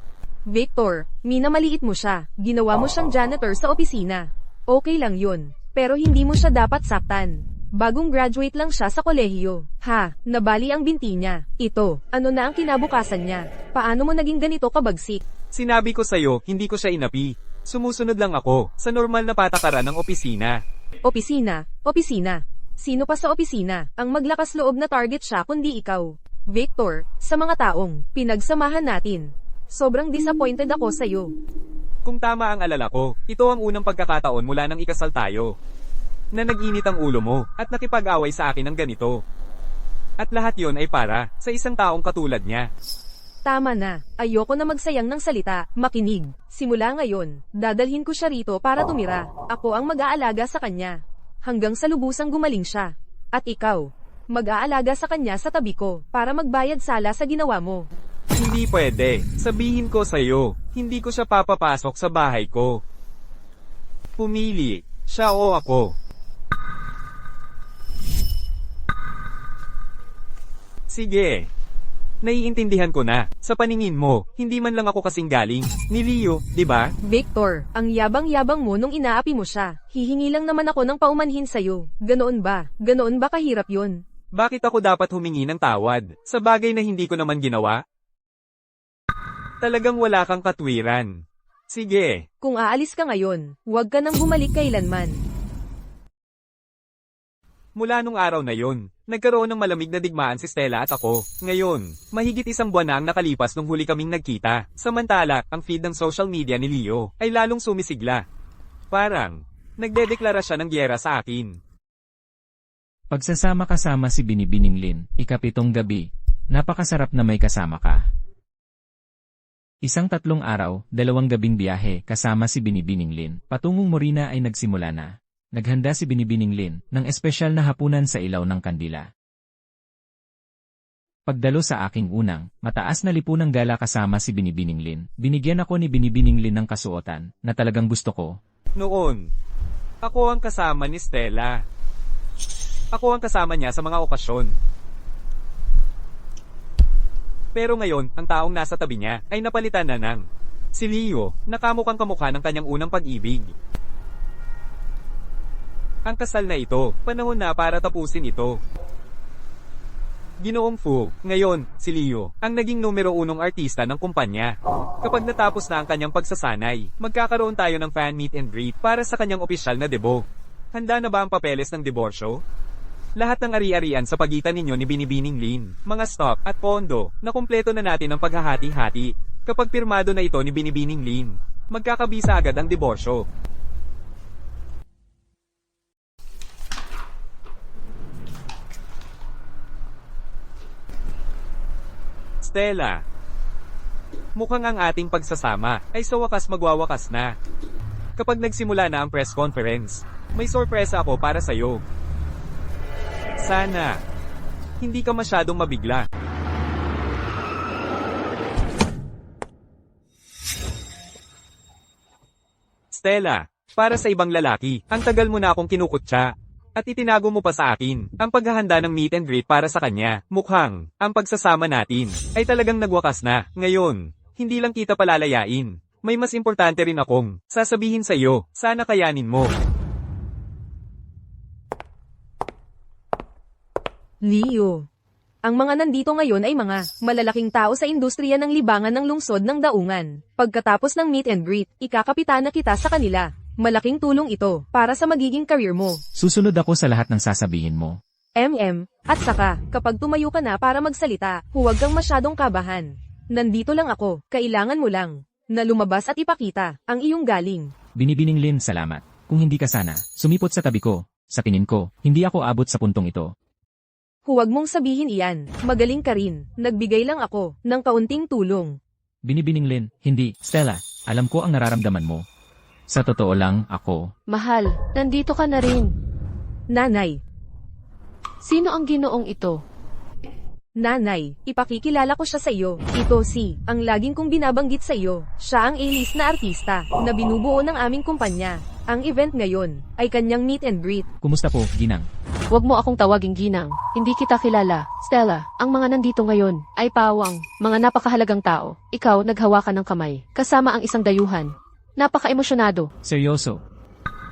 Victor, minamaliit mo siya. Ginawa mo siyang janitor sa opisina. Okay lang yun. Pero hindi mo siya dapat saktan. Bagong graduate lang siya sa kolehiyo. Ha, nabali ang binti niya. Ito, ano na ang kinabukasan niya? Paano mo naging ganito kabagsik? Sinabi ko sa'yo, hindi ko siya inapi. Sumusunod lang ako sa normal na patakaran ng opisina. Opisina, opisina. Sino pa sa opisina ang maglakas loob na target siya kundi ikaw? Victor, sa mga taong pinagsamahan natin. Sobrang disappointed ako sa'yo. Kung tama ang alala ko, ito ang unang pagkakataon mula nang ikasal tayo. na nag-init ang ulo mo, at nakipag-away sa akin ng ganito. At lahat yon ay para, sa isang taong katulad niya. Tama na, ayoko na magsayang ng salita, makinig. Simula ngayon, dadalhin ko siya rito para tumira. Ako ang mag-aalaga sa kanya. Hanggang sa lubusang gumaling siya. At ikaw, mag-aalaga sa kanya sa tabi ko, para magbayad sala sa ginawa mo. Hindi pwede. Sabihin ko sa'yo, hindi ko siya papapasok sa bahay ko. Pumili, siya o ako. Sige. Naiintindihan ko na. Sa paningin mo, hindi man lang ako kasing galing ni Leo, di ba? Victor, ang yabang-yabang mo nung inaapi mo siya. Hihingi lang naman ako ng paumanhin sa'yo. Ganoon ba? Ganoon ba kahirap yun? Bakit ako dapat humingi ng tawad sa bagay na hindi ko naman ginawa? Talagang wala kang katwiran. Sige. Kung aalis ka ngayon, huwag ka nang bumalik kailanman. Mula nung araw na yon, nagkaroon ng malamig na digmaan si Stella at ako. Ngayon, mahigit isang buwan na ang nakalipas nung huli kaming nagkita. Samantala, ang feed ng social media ni Leo ay lalong sumisigla. Parang, nagdedeklara siya ng gyera sa akin. Pagsasama kasama si Binibining Lin, ikapitong gabi. Napakasarap na may kasama ka. Isang 3 araw, 2 gabing biyahe kasama si Binibining Lin. Patungong Morina ay nagsimula na. Naghanda si Binibining Lin ng espesyal na hapunan sa ilaw ng kandila. Pagdalo sa aking unang, mataas na lipunang gala kasama si Binibining Lin, binigyan ako ni Binibining Lin ng kasuotan na talagang gusto ko. Noon, ako ang kasama ni Stella. Ako ang kasama niya sa mga okasyon. Pero ngayon, ang taong nasa tabi niya ay napalitan na ng si Leo, na kamukhang kamukha ng kanyang unang pag-ibig. Ang kasal na ito, panahon na para tapusin ito. Ginoong Fu, ngayon, si Leo, ang naging numero 1 artista ng kumpanya. Kapag natapos na ang kanyang pagsasanay, magkakaroon tayo ng fan meet and greet para sa kanyang opisyal na debut. Handa na ba ang papeles ng diborsyo? Lahat ng ari-arian sa pagitan ninyo ni Binibining Lin, mga stock at pondo, na kumpleto na natin ang paghahati-hati. Kapag pirmado na ito ni Binibining Lin, magkakabisa agad ang diborsyo. Stella, mukhang ang ating pagsasama ay sa wakas magwawakas na. Kapag nagsimula na ang press conference, may sorpresa ako para sa'yo. Sana, hindi ka masyadong mabigla. Stella, para sa ibang lalaki, ang tagal mo na akong kinukutya. At itinago mo pa sa akin, ang paghahanda ng meet and greet para sa kanya. Mukhang, ang pagsasama natin, ay talagang nagwakas na. Ngayon, hindi lang kita palalayain. May mas importante rin akong sasabihin sa iyo, sana kayanin mo. Leo. Ang mga nandito ngayon ay mga malalaking tao sa industriya ng libangan ng lungsod ng Daungan. Pagkatapos ng meet and greet, ikakapitana kita sa kanila. Malaking tulong ito para sa magiging career mo. Susunod ako sa lahat ng sasabihin mo. At saka, kapag tumayo ka na para magsalita, huwag kang masyadong kabahan. Nandito lang ako, kailangan mo lang na lumabas at ipakita ang iyong galing. Binibining Lin, salamat. Kung hindi ka sana, sumipot sa tabi ko. Sa tingin ko, hindi ako abot sa puntong ito. Huwag mong sabihin iyan, magaling ka rin, nagbigay lang ako ng kaunting tulong. Binibining Lin, hindi. Stella, alam ko ang nararamdaman mo. Sa totoo lang, ako. Mahal, nandito ka na rin. Nanay, Sino ang ginoong ito? nanay, ipakikilala ko siya sa iyo. Ito si, ang laging kong binabanggit sa iyo. Siya ang A-list na artista na binubuo ng aming kumpanya. Ang event ngayon ay kanyang meet and greet. Kumusta po, Ginang? Huwag mo akong tawaging ginang. Hindi kita kilala. Stella, ang mga nandito ngayon ay pawang, mga napakahalagang tao. Ikaw naghawakan ng kamay, kasama ang isang dayuhan. Napaka-emosyonado. Seryoso.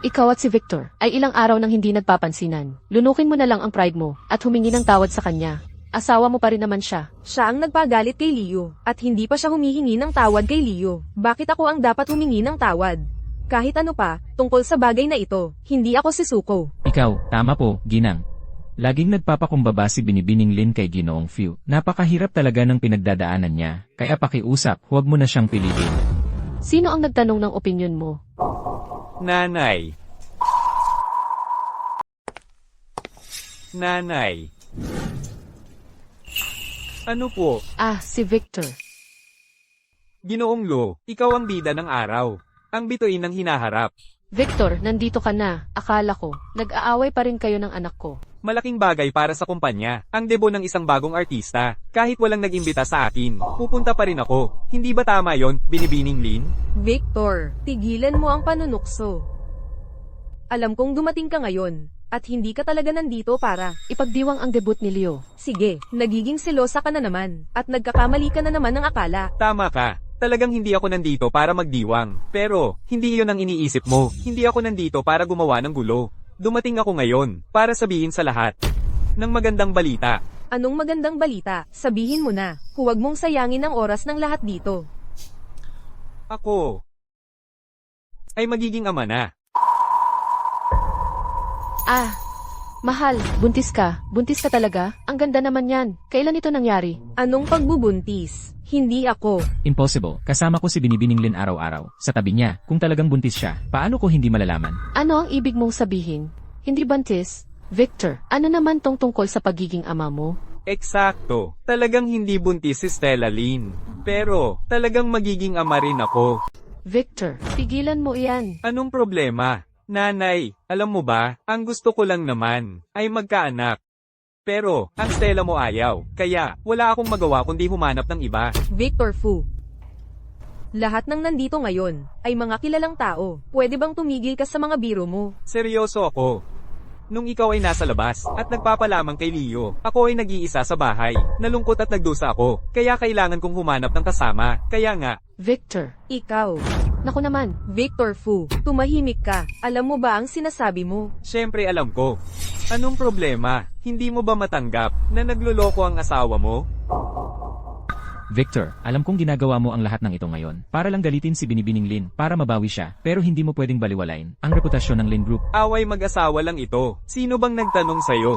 Ikaw at si Victor ay ilang araw nang hindi nagpapansinan. Lunukin mo na lang ang pride mo at humingi ng tawad sa kanya. Asawa mo pa rin naman siya. Siya ang nagpagalit kay Leo at hindi pa siya humihingi ng tawad kay Leo. Bakit ako ang dapat humingi ng tawad? Kahit ano pa, tungkol sa bagay na ito, hindi ako si Suko. Ikaw, tama po, Ginang. Laging nagpapakumbaba si Binibining Lin kay Ginoong Fu. Napakahirap talaga ng pinagdadaanan niya. Kaya pakiusap, huwag mo na siyang pilitin. Sino ang nagtanong ng opinyon mo? Nanay. Nanay. Ano po? Ah, si Victor. Ginoong Lo, ikaw ang bida ng araw. Ang bituin ng hinaharap. Victor, nandito ka na. Akala ko, nag-aaway pa rin kayo ng anak ko. Malaking bagay para sa kumpanya, ang debut ng isang bagong artista. Kahit walang nag-imbita sa akin, pupunta pa rin ako. Hindi ba tama yon, Binibining Lin? Victor, tigilan mo ang panunukso. Alam kong dumating ka ngayon, at hindi ka talaga nandito para. Ipagdiwang ang debut ni Leo. Sige, nagiging selosa ka na naman, at nagkakamali ka na naman ng akala. Tama ka. Talagang hindi ako nandito para magdiwang. Pero, hindi iyon ang iniisip mo. Hindi ako nandito para gumawa ng gulo. Dumating ako ngayon, para sabihin sa lahat ng magandang balita. Anong magandang balita? Sabihin mo na. Huwag mong sayangin ang oras ng lahat dito. Ako ay magiging ama na. Ah, mahal, buntis ka. Buntis ka talaga? Ang ganda naman yan. Kailan ito nangyari? Anong pagbubuntis? Hindi ako. Impossible. Kasama ko si Binibining Lin araw-araw. Sa tabi niya, kung talagang buntis siya, paano ko hindi malalaman? Ano ang ibig mong sabihin? Hindi buntis? Victor, ano naman tong tungkol sa pagiging ama mo? Eksakto. Talagang hindi buntis si Stella Lin. Pero, talagang magiging ama rin ako. Victor, pigilan mo iyan. Anong problema? Nanay, alam mo ba, ang gusto ko lang naman ay magkaanak. Pero, ang Stella mo ayaw, kaya wala akong magawa kundi humanap ng iba. Victor Fu. Lahat ng nandito ngayon ay mga kilalang tao. Pwede bang tumigil ka sa mga biro mo? Seryoso ako. Nung ikaw ay nasa labas at nagpapalamang kay Leo, ako ay nag-iisa sa bahay. Nalungkot at nagdusa ako, kaya kailangan kong humanap ng kasama. Kaya nga, Victor, Ikaw. naku naman. Victor Fu, tumahimik ka. Alam mo ba ang sinasabi mo? syempre alam ko. Anong problema? Hindi mo ba matanggap na nagluloko ang asawa mo? Victor, alam kong ginagawa mo ang lahat ng ito ngayon. Para lang galitin si Binibining Lin, para mabawi siya. Pero hindi mo pwedeng baliwalain ang reputasyon ng Lin Group. Away mag-asawa lang ito. Sino bang nagtanong sa'yo?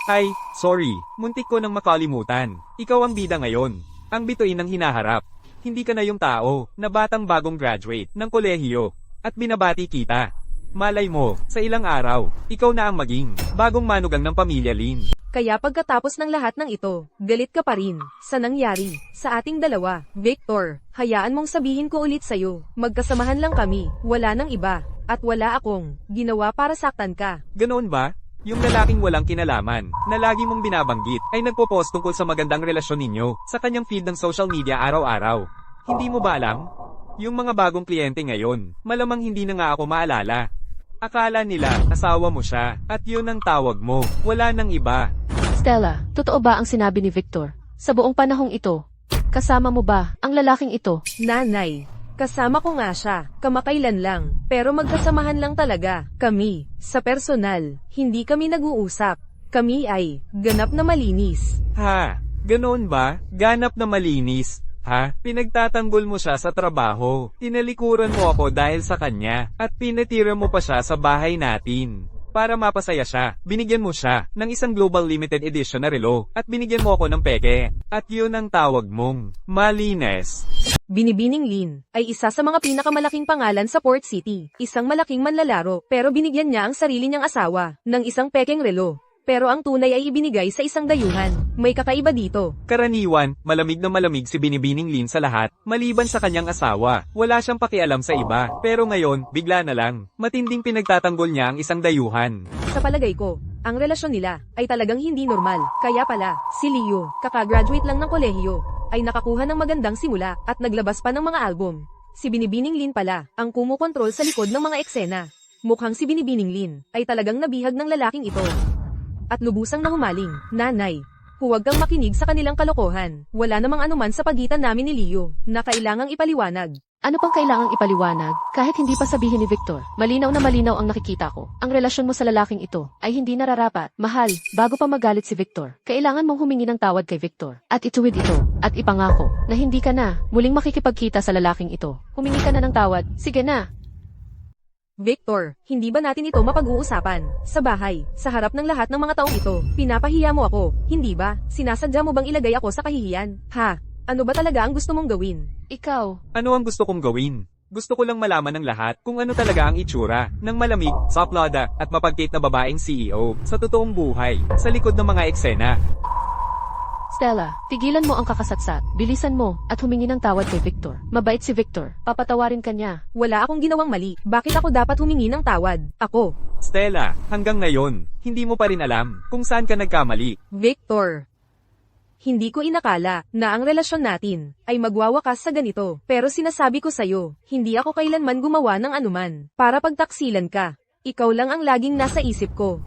Ay, sorry. Muntik ko nang makalimutan. Ikaw ang bida ngayon. Ang bituin ng hinaharap. Hindi ka na yung tao na batang bagong graduate ng kolehiyo at binabati kita. Malay mo, sa ilang araw, ikaw na ang maging bagong manugang ng pamilya Lin. Kaya pagkatapos ng lahat ng ito, galit ka pa rin sa nangyari sa ating dalawa. Victor, hayaan mong sabihin ko ulit sa'yo. Magkasamahan lang kami, wala nang iba, at wala akong ginawa para saktan ka. Ganoon ba? Yung lalaking walang kinalaman, na lagi mong binabanggit, ay nagpo-post tungkol sa magandang relasyon ninyo, sa kanyang feed ng social media araw-araw. Hindi mo ba alam? Yung mga bagong kliyente ngayon, malamang hindi na nga ako maalala. Akala nila, asawa mo siya, at yun ang tawag mo, wala nang iba. Stella, totoo ba ang sinabi ni Victor? Sa buong panahong ito, kasama mo ba ang lalaking ito? Nanay, kasama ko nga siya, kamakailan lang, pero magkasamahan lang talaga, kami, sa personal, hindi kami nag-uusap. Kami ay, ganap na malinis. Ha? Ganoon ba? Ganap na malinis? Ha? Pinagtatanggol mo siya sa trabaho. Tinalikuran mo ako dahil sa kanya. At pinatira mo pa siya sa bahay natin. Para mapasaya siya, binigyan mo siya ng isang global limited edition na relo. At binigyan mo ako ng peke. At yun ang tawag mong malines. Binibining Lin ay isa sa mga pinakamalaking pangalan sa Port City. Isang malaking manlalaro, pero binigyan niya ang sarili niyang asawa ng isang pekeng relo. Pero ang tunay ay ibinigay sa isang dayuhan. May kakaiba dito. Karaniwan, malamig na malamig si Binibining Lin sa lahat, maliban sa kanyang asawa. Wala siyang pakialam sa iba. Pero ngayon, bigla na lang, matinding pinagtatanggol niya ang isang dayuhan. Sa palagay ko, ang relasyon nila ay talagang hindi normal. Kaya pala, si Leo, kakagraduate lang ng kolehiyo, ay nakakuha ng magandang simula at naglabas pa ng mga album. Si Binibining Lin pala, ang kumukontrol sa likod ng mga eksena. Mukhang si Binibining Lin ay talagang nabihag ng lalaking ito. At lubusang nahumaling, nanay, huwag kang makinig sa kanilang kalokohan. Wala namang anuman sa pagitan namin ni Leo na kailangang ipaliwanag. Ano pang kailangang ipaliwanag? Kahit hindi pa sabihin ni Victor, malinaw na malinaw ang nakikita ko. Ang relasyon mo sa lalaking ito ay hindi nararapat. Mahal, bago pa magalit si Victor, kailangan mong humingi ng tawad kay Victor. At ituwid ito, at ipangako, na hindi ka na muling makikipagkita sa lalaking ito. Humingi ka na ng tawad, sige na. Victor, hindi ba natin ito mapag-uusapan? Sa bahay, sa harap ng lahat ng mga taong ito, pinapahiya mo ako, hindi ba? Sinasadya mo bang ilagay ako sa kahihiyan? Ha? Ano ba talaga ang gusto mong gawin? Ikaw, Ano ang gusto kong gawin? Gusto ko lang malaman ng lahat kung ano talaga ang itsura ng malamig, saplada, at mapagkit na babaeng CEO sa totoong buhay, sa likod ng mga eksena. Stella, tigilan mo ang kakasatsat, bilisan mo, at humingi ng tawad kay Victor. Mabait si Victor, papatawarin ka niya. Wala akong ginawang mali. Bakit ako dapat humingi ng tawad? Ako. Stella, hanggang ngayon, hindi mo pa rin alam kung saan ka nagkamali. Victor. Hindi ko inakala na ang relasyon natin ay magwawakas sa ganito. Pero sinasabi ko sa'yo, hindi ako kailanman gumawa ng anuman para pagtaksilan ka. Ikaw lang ang laging nasa isip ko.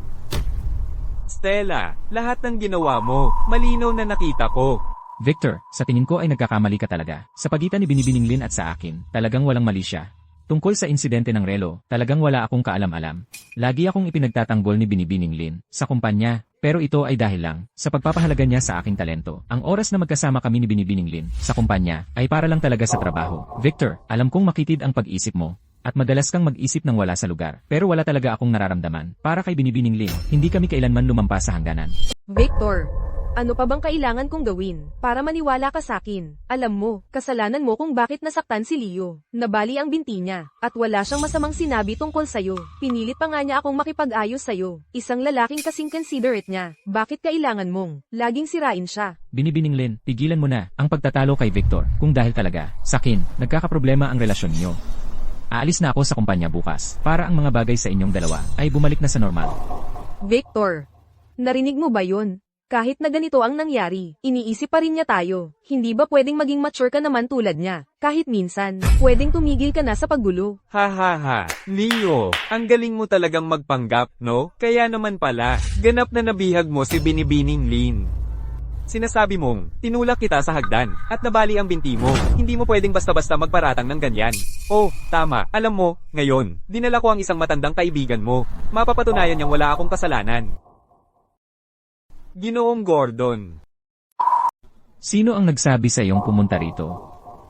Stella, lahat ng ginawa mo, malinaw na nakita ko. Victor, sa tingin ko ay nagkakamali ka talaga. Sa pagitan ni Binibining Lin at sa akin, talagang walang mali siya. Tungkol sa insidente ng relo, talagang wala akong kaalam-alam. Lagi akong ipinagtatanggol ni Binibining Lin sa kumpanya, pero ito ay dahil lang sa pagpapahalaga niya sa aking talento. Ang oras na magkasama kami ni Binibining Lin sa kumpanya ay para lang talaga sa trabaho. Victor, alam kong makitid ang pag-isip mo. At madalas kang mag-isip ng wala sa lugar. Pero wala talaga akong nararamdaman. Para kay Binibining Lin, hindi kami kailanman lumampas sa hangganan. Victor, ano pa bang kailangan kong gawin para maniwala ka sa akin? Alam mo, kasalanan mo kung bakit nasaktan si Leo. Nabali ang binti niya, at wala siyang masamang sinabi tungkol sa'yo. Pinilit pa nga niya akong makipag-ayos sa'yo. Isang lalaking kasing considerate niya. Bakit kailangan mong laging sirain siya? Binibining Lin, tigilan mo na ang pagtatalo kay Victor. Kung dahil talaga, sakin, nagkakaproblema ang relasyon niyo. Aalis na ako sa kumpanya bukas, para ang mga bagay sa inyong dalawa ay bumalik na sa normal. Victor, narinig mo ba yun? Kahit na ganito ang nangyari, iniisip pa rin niya tayo. Hindi ba pwedeng maging mature ka naman tulad niya? Kahit minsan, pwedeng tumigil ka na sa paggulo. Ha ha ha, Leo, ang galing mo talagang magpanggap, no? Kaya naman pala, ganap na nabihag mo si Binibining Lin. Sinasabi mong, tinulak kita sa hagdan, at nabali ang binti mo. Hindi mo pwedeng basta-basta magparatang ng ganyan. Oh, tama. Alam mo, ngayon, dinala ko ang isang matandang kaibigan mo. Mapapatunayan niyang wala akong kasalanan. Ginoong Gordon. Sino ang nagsabi sa iyong pumunta rito?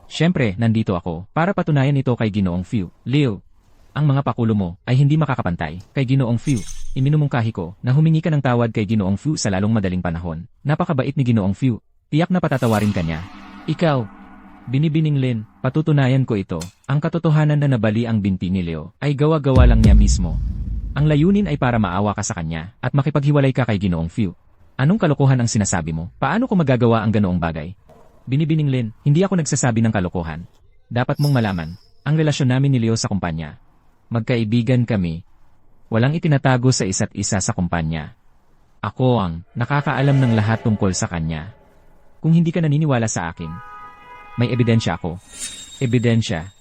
Siyempre, nandito ako, para patunayan ito kay Ginoong Few. Leo, ang mga pakulo mo ay hindi makakapantay kay Ginoong Few. Iminumungkahi ko na humingi ka ng tawad kay Ginoong Few sa lalong madaling panahon. Napakabait ni Ginoong Few. Tiyak na patatawarin ka niya. Ikaw, Binibining Lin, patutunayan ko ito. Ang katotohanan na nabali ang binti ni Leo ay gawa-gawa lang niya mismo. Ang layunin ay para maawa ka sa kanya at makipaghiwalay ka kay Ginoong Few. Anong kalokohan ang sinasabi mo? Paano ko magagawa ang ganoong bagay? Binibining Lin, hindi ako nagsasabi ng kalokohan. Dapat mong malaman, ang relasyon namin ni Leo sa kumpanya. Magkaibigan kami. Walang itinatago sa isa't isa sa kumpanya. Ako ang nakakaalam ng lahat tungkol sa kanya. Kung hindi ka naniniwala sa akin, may ebidensya ako. Ebidensya.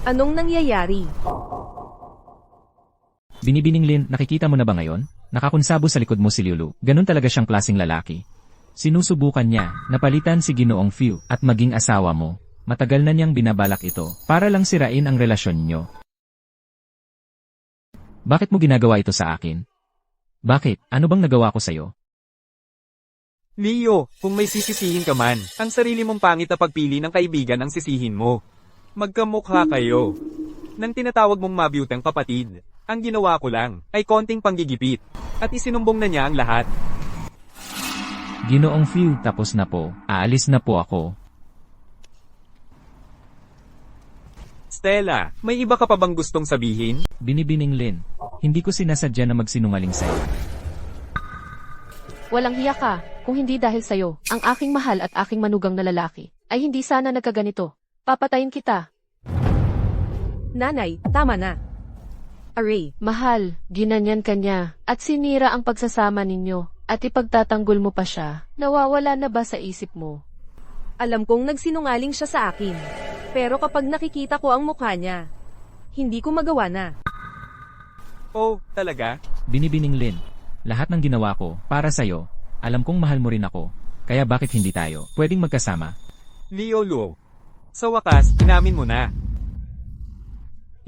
Anong nangyayari? Binibining Lin, nakikita mo na ba ngayon? Nakakunsabo sa likod mo si Lulu. Ganun talaga siyang klaseng lalaki. Sinusubukan niya na palitan si Ginoong Few at maging asawa mo. Matagal na niyang binabalak ito para lang sirain ang relasyon niyo. Bakit mo ginagawa ito sa akin? Bakit? Ano bang nagawa ko sa'yo? Leo, kung may sisisihin ka man, ang sarili mong pangit na pagpili ng kaibigan ang sisihin mo. Magkamukha kayo. Nang tinatawag mong mabiyutang kapatid, ang ginawa ko lang ay konting panggigipit at isinumbong na niya ang lahat. Ginoong Few, tapos na po. Aalis na po ako. Stella, may iba ka pa bang gustong sabihin? Binibining Lin, hindi ko sinasadya na magsinungaling sa'yo. Walang hiya ka, kung hindi dahil sa'yo, ang aking mahal at aking manugang na lalaki, ay hindi sana nagkaganito. Papatayin kita. Nanay, tama na. Aray, Mahal, ginanyan ka niya, at sinira ang pagsasama ninyo, at ipagtatanggol mo pa siya. Nawawala na ba sa isip mo? alam kong nagsinungaling siya sa akin. Pero kapag nakikita ko ang mukha niya, hindi ko magawa na. Oh, talaga? Binibining Lin, lahat ng ginawa ko, para sa'yo, alam kong mahal mo rin ako, kaya bakit hindi tayo pwedeng magkasama? Leo Luo. Sa wakas, inamin mo na.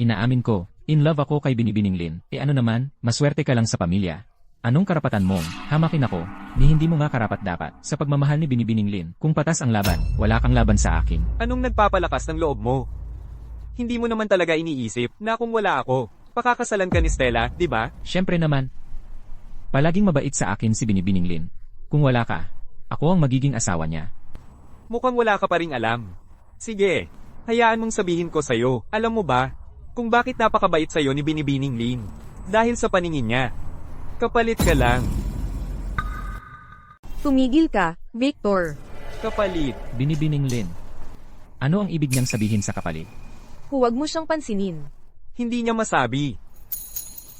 Inaamin ko, in love ako kay Binibining Lin. Ano naman, maswerte ka lang sa pamilya. Anong karapatan mo? Hamakin ako. Ni hindi mo nga karapat-dapat sa pagmamahal ni Binibining Lin. Kung patas ang laban, wala kang laban sa akin. Anong nagpapalakas ng loob mo? Hindi mo naman talaga iniisip na kung wala ako, pakakasalan ka ni Stella, di ba? Siyempre naman. Palaging mabait sa akin si Binibining Lin. Kung wala ka, ako ang magiging asawa niya. Mukhang wala ka pa ring alam. Sige, hayaan mong sabihin ko sa'yo. Alam mo ba, kung bakit napakabait sa'yo ni Binibining Lin? Dahil sa paningin niya. Kapalit ka lang. Tumigil ka, Victor. Kapalit. Binibining Lin. Ano ang ibig niyang sabihin sa kapalit? Huwag mo siyang pansinin. Hindi niya masabi.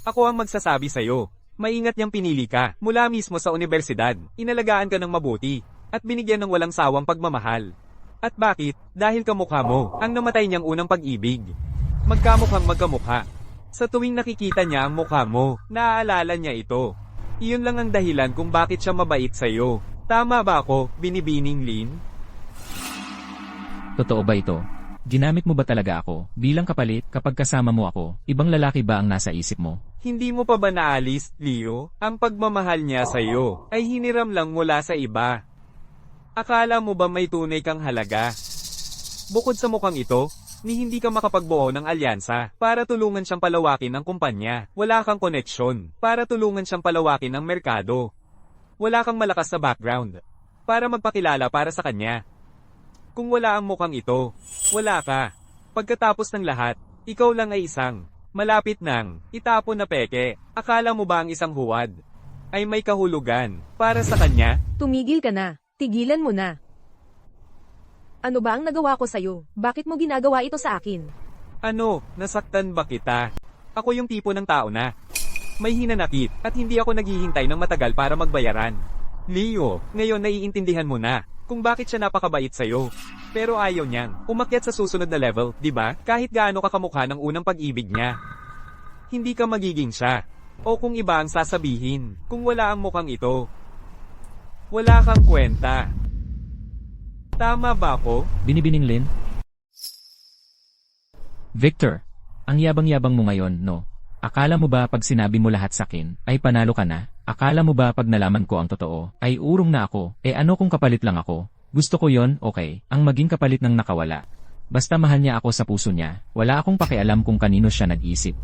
Ako ang magsasabi sa'yo. Maingat niyang pinili ka, mula mismo sa universidad, inalagaan ka ng mabuti, at binigyan ng walang sawang pagmamahal. At bakit? Dahil kamukha mo, ang namatay niyang unang pag-ibig. Magkamukhang magkamukha. Sa tuwing nakikita niya ang mukha mo, naaalala niya ito. Iyon lang ang dahilan kung bakit siya mabait sa'yo. Tama ba ako, Binibining Lin? Totoo ba ito? Ginamit mo ba talaga ako bilang kapalit kapag kasama mo ako? Ibang lalaki ba ang nasa isip mo? Hindi mo pa ba naalis, Leo? Ang pagmamahal niya sa'yo ay hiniram lang mula sa iba. Akala mo ba may tunay kang halaga? Bukod sa mukhang ito, ni hindi ka makapagbuo ng alyansa para tulungan siyang palawakin ang kumpanya. Wala kang koneksyon para tulungan siyang palawakin ang merkado. Wala kang malakas sa background para magpakilala para sa kanya. Kung wala ang mukhang ito, wala ka. Pagkatapos ng lahat, ikaw lang ay isang malapit nang itapon na peke. Akala mo ba ang isang huwad ay may kahulugan para sa kanya? Tumigil ka na. Tigilan mo na. Ano ba ang nagawa ko sa'yo? Bakit mo ginagawa ito sa akin? Ano, nasaktan ba kita? Ako yung tipo ng tao na may hinanakit at hindi ako naghihintay ng matagal para magbayaran. Leo, ngayon naiintindihan mo na kung bakit siya napakabait sa'yo. Pero ayaw niyang umakyat sa susunod na level, di ba? Kahit gaano ka kamukha ng unang pag-ibig niya. Hindi ka magiging siya. O kung iba ang sasabihin, kung wala ang mukhang ito, wala kang kwenta. Tama ba ako? Binibining Lin? Victor, ang yabang-yabang mo ngayon, no? Akala mo ba pag sinabi mo lahat sa akin, ay panalo ka na? Akala mo ba pag nalaman ko ang totoo, ay urong na ako? Ano kung kapalit lang ako? Gusto ko yon, okay, ang maging kapalit ng nakawala. Basta mahal niya ako sa puso niya, wala akong pakialam kung kanino siya nag-isip.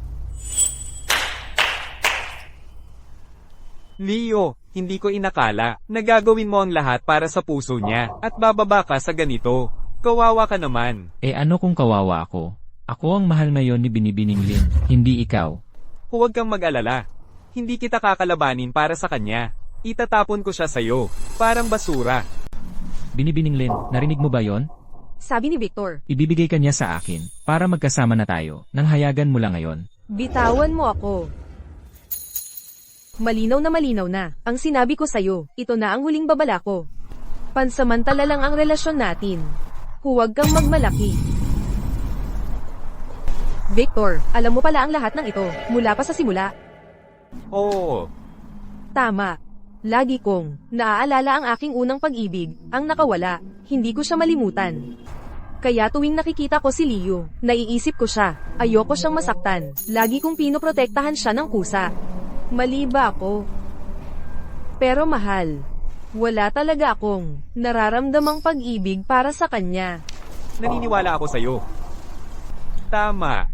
Leo, hindi ko inakala na gagawin mo ang lahat para sa puso niya at bababa ka sa ganito. Kawawa ka naman. Ano kung kawawa ako? Ako ang mahal ngayon ni Binibining Lin, hindi ikaw. Huwag kang mag-alala. Hindi kita kakalabanin para sa kanya. Itatapon ko siya sa'yo. Parang basura. Binibining Lin, narinig mo ba yon? Sabi ni Victor, Ibibigay ka niya sa akin, para magkasama na tayo, nang hayagan mo lang ngayon. bitawan mo ako. Malinaw na, ang sinabi ko sa'yo, ito na ang huling babala ko. Pansamantala lang ang relasyon natin. Huwag kang magmalaki. Victor, alam mo pala ang lahat ng ito, mula pa sa simula. Oo. Tama. Lagi kong naaalala ang aking unang pag-ibig, ang nakawala, hindi ko siya malimutan. Kaya tuwing nakikita ko si Leo, naiisip ko siya, ayoko siyang masaktan, lagi kong pinoprotektahan siya ng kusa. Mali ba ako? Pero mahal, wala talaga akong nararamdamang pag-ibig para sa kanya. Naniniwala ako sa'yo. Tama.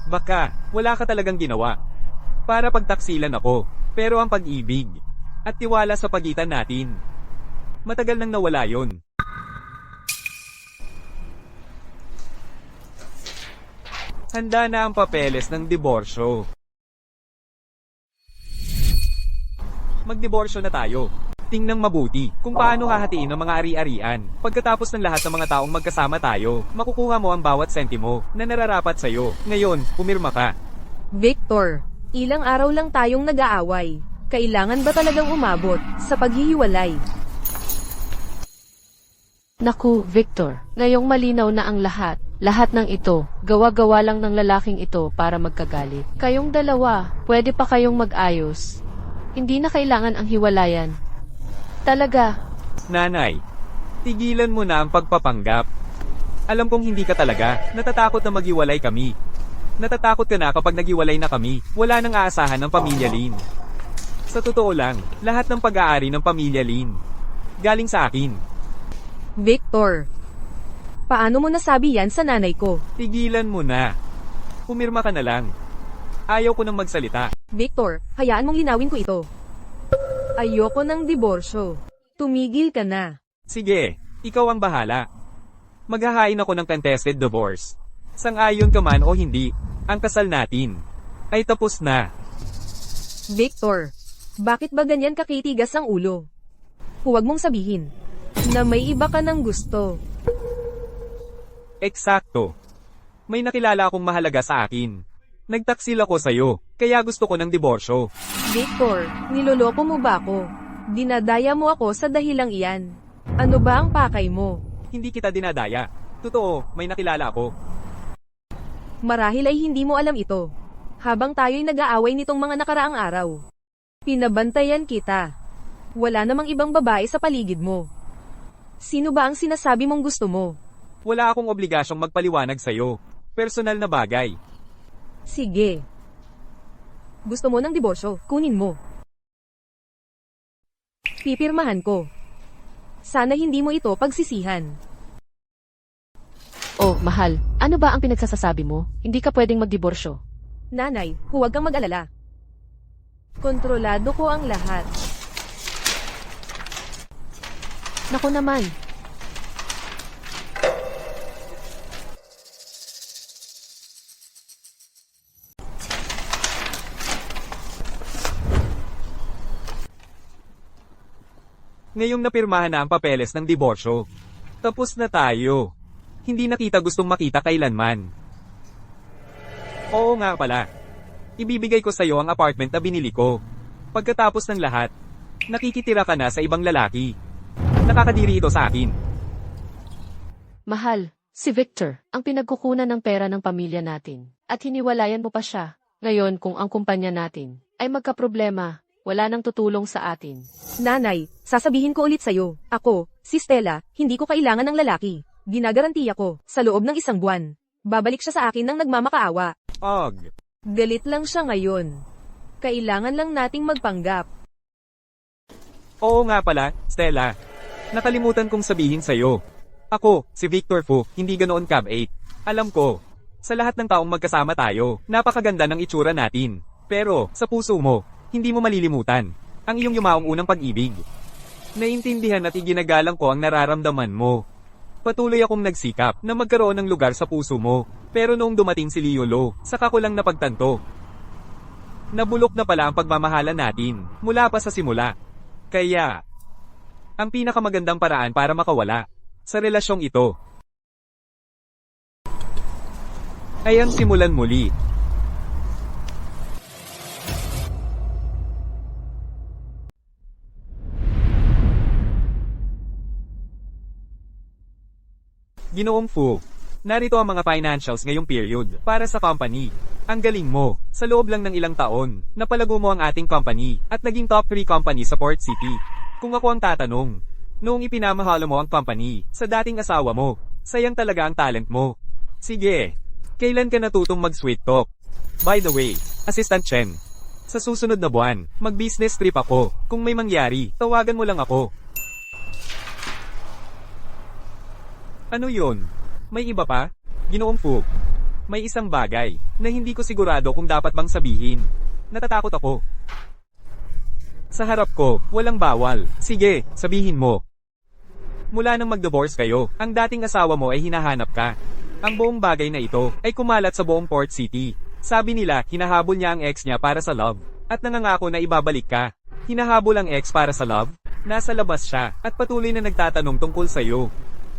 Baka, wala ka talagang ginawa. Para pagtaksilan ako, pero ang pag-ibig at tiwala sa pagitan natin, matagal nang nawala yon. Handa na ang papeles ng diborsyo. Magdiborsyo na tayo. Tingnan mabuti kung paano hahatiin ang mga ari-arian. Pagkatapos ng lahat ng mga taong magkasama tayo, makukuha mo ang bawat sentimo na nararapat sa'yo. Ngayon, pumirma ka. Victor, ilang araw lang tayong nag-aaway. Kailangan ba talagang umabot sa paghihiwalay? Naku, Victor, ngayong malinaw na ang lahat. Lahat ng ito, gawa-gawa lang ng lalaking ito para magkagalit. Kayong dalawa, pwede pa kayong mag-ayos. Hindi na kailangan ang hiwalayan. Talaga. Nanay, tigilan mo na ang pagpapanggap. Alam kong hindi ka talaga natatakot na maghiwalay kami. Natatakot ka na kapag naghiwalay na kami. Wala nang aasahan ng pamilya Lin. Sa totoo lang, lahat ng pag-aari ng pamilya Lin galing sa akin. Victor, paano mo nasabi yan sa nanay ko? Tigilan mo na. Pumirma ka na lang. Ayaw ko nang magsalita. Victor, hayaan mong linawin ko ito. Ayoko ng diborsyo. Tumigil ka na. Sige, ikaw ang bahala. Maghahain ako ng contested divorce. Sang-ayon ka man o hindi, ang kasal natin ay tapos na. Victor, bakit ba ganyan kakitigas ang ulo? Huwag mong sabihin na may iba ka ng gusto. Eksakto. May nakilala akong mahalaga sa akin. Nagtaksil ako sa'yo, kaya gusto ko ng diborsyo. Victor, niloloko mo ba ako? Dinadaya mo ako sa dahilang iyan. Ano ba ang pakay mo? Hindi kita dinadaya. Totoo, may nakilala ako. Marahil ay hindi mo alam ito. Habang tayo'y nag-aaway nitong mga nakaraang araw. Pinabantayan kita. Wala namang ibang babae sa paligid mo. Sino ba ang sinasabi mong gusto mo? Wala akong obligasyong magpaliwanag sa'yo. Personal na bagay. Sige. Gusto mo ng diborsyo, kunin mo. Pipirmahan ko. Sana hindi mo ito pagsisihan. Oh, mahal, ano ba ang pinagsasasabi mo? Hindi ka pwedeng magdiborsyo. Nanay, huwag kang mag-alala. Kontrolado ko ang lahat. Naku naman, Ngayong napirmahan na ang papeles ng diborsyo. Tapos na tayo. Hindi na kita gustong makita kailanman. Oo nga pala. Ibibigay ko sa'yo ang apartment na binili ko. Pagkatapos ng lahat, nakikitira ka na sa ibang lalaki. Nakakadiri ito sa akin. mahal, si Victor, ang pinagkukunan ng pera ng pamilya natin. At hiniwalayan mo pa siya. Ngayon kung ang kumpanya natin ay magkaproblema, wala nang tutulong sa atin. Nanay, sasabihin ko ulit sa'yo. Ako, si Stella, hindi ko kailangan ng lalaki. Ginagarantiya ko, sa loob ng 1 buwan. Babalik siya sa akin ng nagmamakaawa. Og. Galit lang siya ngayon. Kailangan lang nating magpanggap. Oo nga pala, Stella. Nakalimutan kong sabihin sa'yo. Ako, si Victor Fu, hindi ganoon cab 8. Alam ko. Sa lahat ng taong magkasama tayo, napakaganda ng itsura natin. Pero, sa puso mo, hindi mo malilimutan ang iyong yumaong unang pag-ibig. Naintindihan at iginagalang ko ang nararamdaman mo. Patuloy akong nagsikap na magkaroon ng lugar sa puso mo. Pero noong dumating si Liolo, saka ko lang napagtanto. Nabulok na pala ang pagmamahalan natin, mula pa sa simula. Kaya, ang pinakamagandang paraan para makawala sa relasyong ito ay ang simulan muli. Ginoong Fu, narito ang mga financials ngayong period para sa company. Ang galing mo, sa loob lang ng ilang taon, napalago mo ang ating company at naging top 3 company sa Port City. Kung ako ang tatanong, noong ipinamahalo mo ang company sa dating asawa mo, sayang talaga ang talent mo. Sige, kailan ka natutong mag-sweet talk? By the way, Assistant Chen, sa susunod na buwan, mag-business trip ako. Kung may mangyari, tawagan mo lang ako. Ano yun? May iba pa? Ginoong Fu, may isang bagay na hindi ko sigurado kung dapat bang sabihin. Natatakot ako. Sa harap ko, walang bawal. Sige, sabihin mo. Mula nang mag-divorce kayo, ang dating asawa mo ay hinahanap ka. Ang buong bagay na ito ay kumalat sa buong Port City. Sabi nila, hinahabol niya ang ex niya para sa love. At nangangako na ibabalik ka. Hinahabol ang ex para sa love? Nasa labas siya, at patuloy na nagtatanong tungkol sa'yo.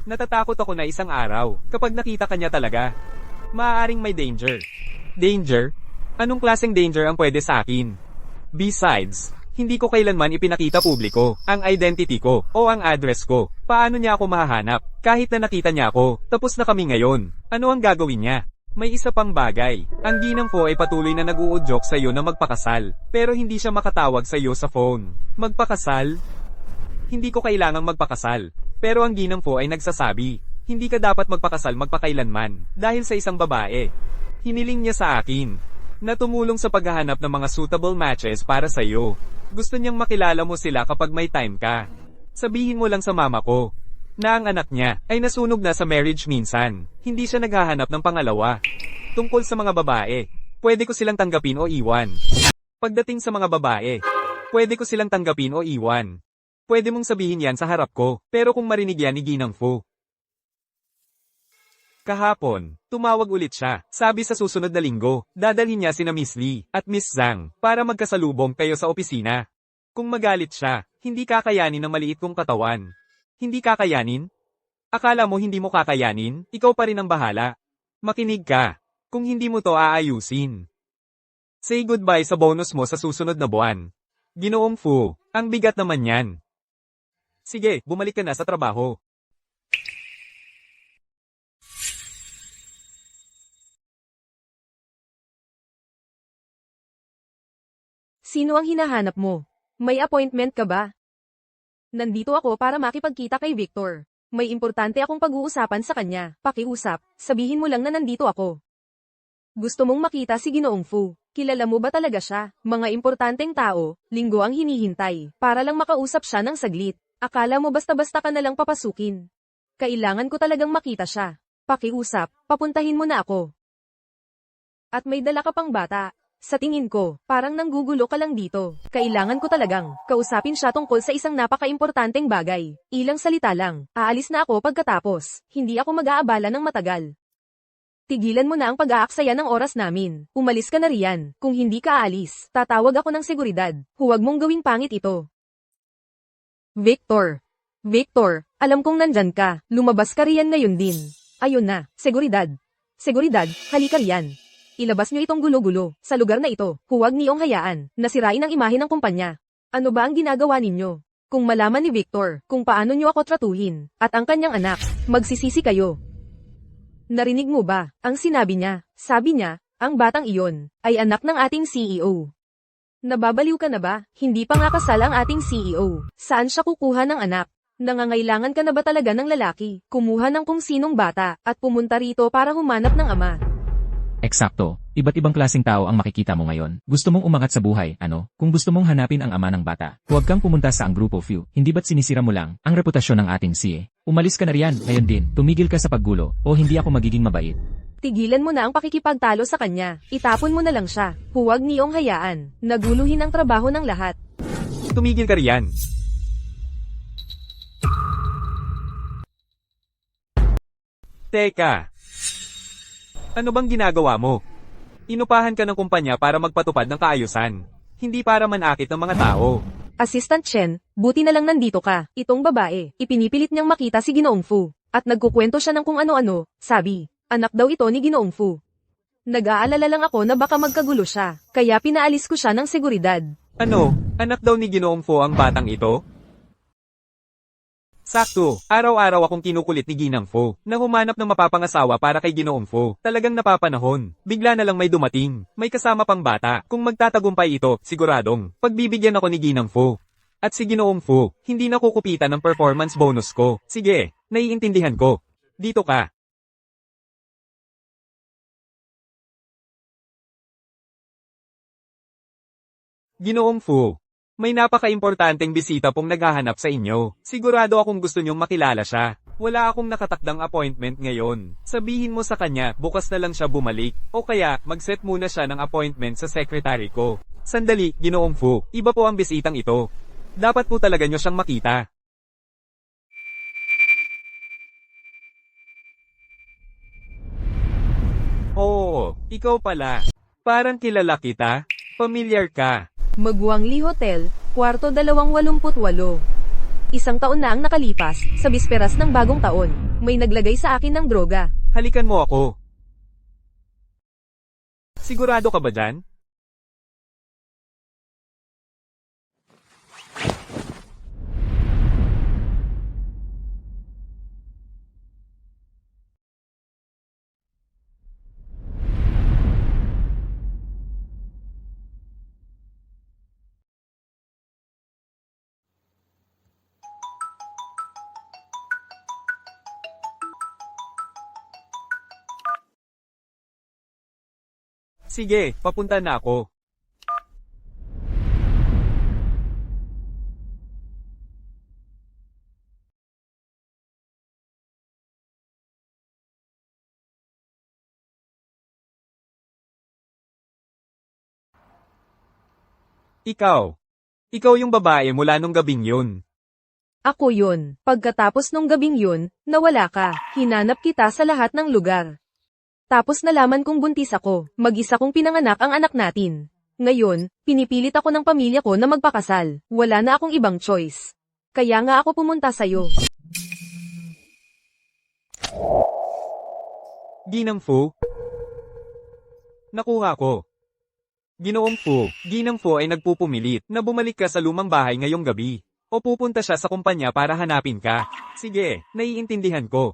Natatakot ako na isang araw, kapag nakita ka niya talaga, maaaring may danger. Danger? Anong klaseng danger ang pwede sa akin? Besides, hindi ko kailanman ipinakita publiko ang identity ko o ang address ko. Paano niya ako mahahanap? Kahit na nakita niya ako, tapos na kami ngayon. Ano ang gagawin niya? May isa pang bagay. Ang ginang ko ay patuloy na nag-uudyok sa iyo na magpakasal. Pero hindi siya makatawag sa iyo sa phone. Magpakasal? Hindi ko kailangang magpakasal. Pero ang ginang ko ay nagsasabi, hindi ka dapat magpakasal magpakailanman dahil sa isang babae. Hiniling niya sa akin na tumulong sa paghahanap ng mga suitable matches para sa'yo. Gusto niyang makilala mo sila kapag may time ka. Sabihin mo lang sa mama ko na ang anak niya ay nasunog na sa marriage minsan. Hindi siya naghahanap ng pangalawa. Tungkol sa mga babae, pwede ko silang tanggapin o iwan. Pagdating sa mga babae, pwede ko silang tanggapin o iwan. Pwede mong sabihin yan sa harap ko, pero kung marinig yan ni Ginang Fu. Kahapon, tumawag ulit siya. Sabi sa susunod na linggo, dadalhin niya sina Miss Lee at Miss Zhang para magkasalubong kayo sa opisina. Kung magalit siya, hindi kakayanin ng maliit kong katawan. Hindi kakayanin? Akala mo hindi mo kakayanin? Ikaw pa rin ang bahala. Makinig ka. Kung hindi mo to aayusin. Say goodbye sa bonus mo sa susunod na buwan. Ginoong Fu, ang bigat naman yan. Sige, bumalik ka na sa trabaho. Sino ang hinahanap mo? May appointment ka ba? Nandito ako para makipagkita kay Victor. May importante akong pag-uusapan sa kanya. Pakiusap, sabihin mo lang na nandito ako. Gusto mong makita si Ginoong Fu. Kilala mo ba talaga siya? Mga importanteng tao, linggo ang hinihintay, para lang makausap siya ng saglit. Akala mo basta-basta ka na lang papasukin. Kailangan ko talagang makita siya. Pakiusap, papuntahin mo na ako. At may dala ka pang bata. Sa tingin ko, parang nanggugulo ka lang dito. Kailangan ko talagang kausapin siya tungkol sa isang napaka-importanteng bagay. Ilang salita lang, aalis na ako pagkatapos. Hindi ako mag-aabala ng matagal. Tigilan mo na ang pag-aaksaya ng oras namin. Umalis ka na riyan. Kung hindi ka aalis, tatawag ako ng seguridad. Huwag mong gawing pangit ito. Victor. Victor, alam kong nandyan ka. Lumabas ka riyan ngayon din. Ayun na, seguridad. Seguridad, halika riyan. Ilabas niyo itong gulo-gulo. Sa lugar na ito, huwag niyong hayaan. Nasirain ang imahe ng kumpanya. Ano ba ang ginagawa ninyo? Kung malaman ni Victor, kung paano niyo ako tratuhin, at ang kanyang anak, magsisisi kayo. Narinig mo ba, ang sinabi niya? Sabi niya, ang batang iyon, ay anak ng ating CEO. Nababaliw ka na ba? Hindi pa nga kasal ang ating CEO. Saan siya kukuha ng anak? Nangangailangan ka na ba talaga ng lalaki? Kumuha ng kung sinong bata, at pumunta rito para humanap ng ama. Eksakto, iba't ibang klaseng tao ang makikita mo ngayon. Gusto mong umangat sa buhay, ano? Kung gusto mong hanapin ang ama ng bata, huwag kang pumunta sa ang group of you. Hindi ba't sinisira mo lang ang reputasyon ng ating CA? Umalis ka na riyan, ngayon din, tumigil ka sa paggulo, o hindi ako magiging mabait. Tigilan mo na ang pakikipagtalo sa kanya. Itapon mo na lang siya. Huwag niyong hayaan. Naguluhin ang trabaho ng lahat. Tumigil ka riyan. Teka. Ano bang ginagawa mo? Inupahan ka ng kumpanya para magpatupad ng kaayusan. Hindi para manakit ng mga tao. Assistant Chen, buti na lang nandito ka. Itong babae, ipinipilit niyang makita si Ginoong Fu. At nagkukwento siya ng kung ano-ano, sabi. Anak daw ito ni Ginoong Fu. Nag-aalala lang ako na baka magkagulo siya, kaya pinaalis ko siya ng seguridad. Ano? Anak daw ni Ginoong Fu ang batang ito? Sakto, araw-araw akong kinukulit ni Ginang Fu na humanap ng mapapangasawa para kay Ginoong Fu. Talagang napapanahon. Bigla na lang may dumating. May kasama pang bata. Kung magtatagumpay ito, siguradong pagbibigyan ako ni Ginang Fu. At si Ginoong Fu, hindi nakukupitan ng performance bonus ko. Sige, naiintindihan ko. Dito ka. Ginoong Fu, may napaka-importanteng bisita pong naghahanap sa inyo. Sigurado akong gusto niyong makilala siya. Wala akong nakatakdang appointment ngayon. Sabihin mo sa kanya, bukas na lang siya bumalik. O kaya, mag-set muna siya ng appointment sa secretary ko. Sandali, Ginoong Fu, iba po ang bisitang ito. Dapat po talaga niyo siyang makita. Oo, ikaw pala. Parang kilala kita. Familiar ka. Magwangli Hotel, kwarto 288. Isang taon na ang nakalipas, sa bisperas ng bagong taon, may naglagay sa akin ng droga. Halikan mo ako. Sigurado ka ba dyan? Sige, papunta na ako. Ikaw. Ikaw yung babae mula nung gabing yun. Ako yun. Pagkatapos nung gabing yun, nawala ka. Hinanap kita sa lahat ng lugar. Tapos nalaman kong buntis ako. Mag-isa kong pinanganak ang anak natin. Ngayon, pinipilit ako ng pamilya ko na magpakasal. Wala na akong ibang choice. Kaya nga ako pumunta sa'yo. Ginang Fu. Nakuha ko. Ginoong Fu, Ginang Fu ay nagpupumilit na bumalik ka sa lumang bahay ngayong gabi. O pupunta siya sa kumpanya para hanapin ka. Sige, naiintindihan ko.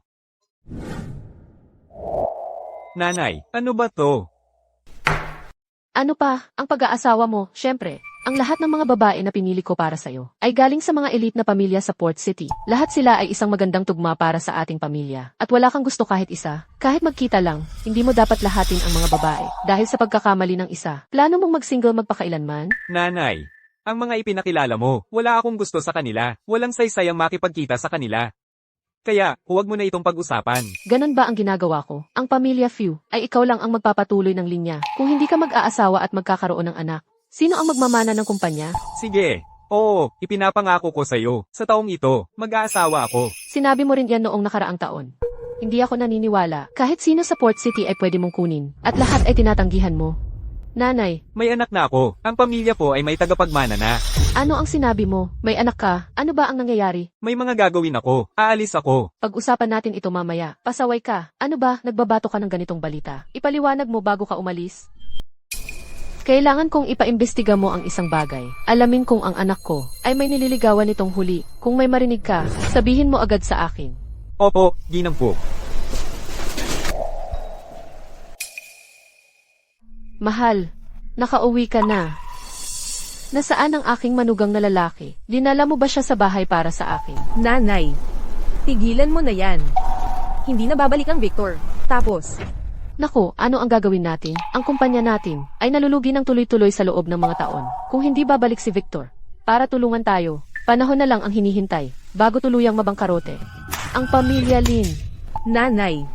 Nanay, ano ba to? Ano pa, ang pag-aasawa mo, syempre. Ang lahat ng mga babae na pinili ko para sa'yo ay galing sa mga elite na pamilya sa Port City. Lahat sila ay isang magandang tugma para sa ating pamilya. At wala kang gusto kahit isa. Kahit magkita lang, hindi mo dapat lahatin ang mga babae. Dahil sa pagkakamali ng isa, plano mong mag-single magpakailanman? Nanay, ang mga ipinakilala mo, wala akong gusto sa kanila. Walang saysayang makipagkita sa kanila. Kaya, huwag mo na itong pag-usapan. Ganon ba ang ginagawa ko? Ang pamilya Few ay ikaw lang ang magpapatuloy ng linya. Kung hindi ka mag-aasawa at magkakaroon ng anak, sino ang magmamana ng kumpanya? Sige, oo, ipinapangako ko sa'yo. Sa taong ito, mag-aasawa ako. Sinabi mo rin yan noong nakaraang taon. Hindi ako naniniwala. Kahit sino sa Port City ay pwede mong kunin. At lahat ay tinatanggihan mo. Nanay, May anak na ako. Ang pamilya ko ay may tagapagmana na. ano ang sinabi mo? May anak ka? Ano ba ang nangyayari? May mga gagawin ako. Aalis ako. Pag-usapan natin ito mamaya. Pasaway ka. Ano ba? Nagbabato ka ng ganitong balita. Ipaliwanag mo bago ka umalis. Kailangan kong ipaimbestiga mo ang isang bagay. Alamin kung ang anak ko ay may nililigawan nitong huli. Kung may marinig ka, sabihin mo agad sa akin. Opo, Ginang Fu. Mahal, nakauwi ka na. Nasaan ang aking manugang na lalaki? Dinala mo ba siya sa bahay para sa akin? Nanay, tigilan mo na yan. Hindi na babalik ang Victor. Tapos, Naku, ano ang gagawin natin? Ang kumpanya natin ay nalulugi ng tuloy-tuloy sa loob ng mga taon. Kung hindi babalik si Victor, para tulungan tayo, panahon na lang ang hinihintay bago tuluyang mabangkarote. Ang pamilya Lin. nanay.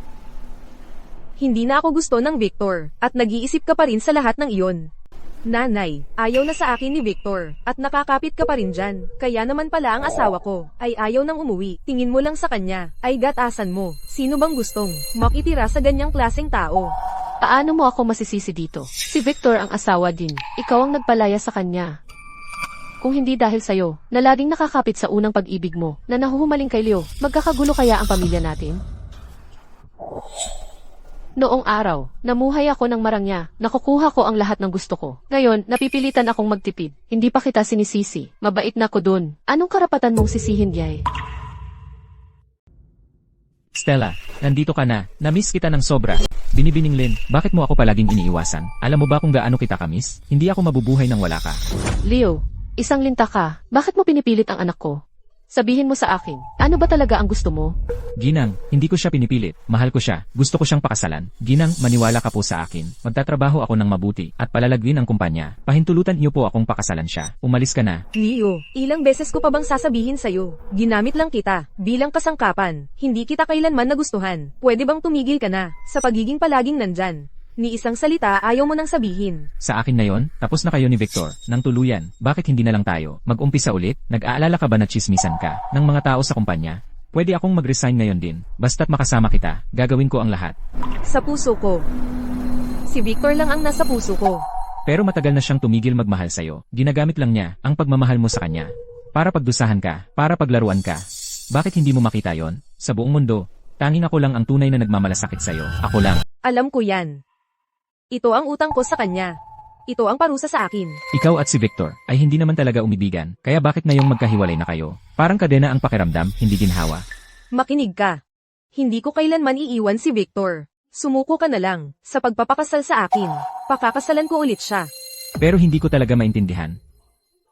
Hindi na ako gusto ng Victor, at nag-iisip ka pa rin sa lahat ng iyon. Nanay, ayaw na sa akin ni Victor, at nakakapit ka pa rin dyan. Kaya naman pala ang asawa ko, ay ayaw nang umuwi. Tingin mo lang sa kanya, ay gatasan mo. Sino bang gustong makitira sa ganyang klaseng tao? Paano mo ako masisisi dito? Si Victor ang asawa din. Ikaw ang nagpalaya sa kanya. Kung hindi dahil sa'yo, na laging nakakapit sa unang pag-ibig mo, na nahuhumaling kay Leo, magkakagulo kaya ang pamilya natin? Noong araw, namuhay ako ng marangya, nakukuha ko ang lahat ng gusto ko. Ngayon, napipilitan akong magtipid. Hindi pa kita sinisisi. Mabait na ako dun. Anong karapatan mong sisihin, Yay? Stella, nandito ka na. Namiss kita ng sobra. Binibining Lin, bakit mo ako palaging iniiwasan? Alam mo ba kung gaano kita kamiss? Hindi ako mabubuhay nang wala ka. Leo, isang linta ka. Bakit mo pinipilit ang anak ko? Sabihin mo sa akin, ano ba talaga ang gusto mo? Ginang, hindi ko siya pinipilit. Mahal ko siya. Gusto ko siyang pakasalan. Ginang, maniwala ka po sa akin. Magtatrabaho ako ng mabuti at palalagwin ang kumpanya. Pahintulutan niyo po akong pakasalan siya. Umalis ka na. Leo, ilang beses ko pa bang sasabihin sa'yo? Ginamit lang kita, bilang kasangkapan. Hindi kita kailanman nagustuhan. Pwede bang tumigil ka na, sa pagiging palaging nandyan? Ni isang salita ayaw mo nang sabihin. Sa akin na yon, tapos na kayo ni Victor. Nang tuluyan, bakit hindi na lang tayo? Mag-umpisa ulit? Nag-aalala ka ba na tsismisan ka ng mga tao sa kumpanya? Pwede akong mag-resign ngayon din. Basta't makasama kita, gagawin ko ang lahat. Sa puso ko. Si Victor lang ang nasa puso ko. Pero matagal na siyang tumigil magmahal sa'yo. Ginagamit lang niya ang pagmamahal mo sa kanya. Para pagdusahan ka, para paglaruan ka. Bakit hindi mo makita yon? Sa buong mundo, tanging ako lang ang tunay na nagmamalasakit sa'yo. Ako lang. Alam ko yan. Ito ang utang ko sa kanya. Ito ang parusa sa akin. Ikaw at si Victor ay hindi naman talaga umibigan, kaya bakit ngayong magkahiwalay na kayo? Parang kadena ang pakiramdam, hindi ginhawa. Makinig ka. Hindi ko kailanman iiwan si Victor. Sumuko ka na lang, sa pagpapakasal sa akin. Pakakasalan ko ulit siya. Pero hindi ko talaga maintindihan.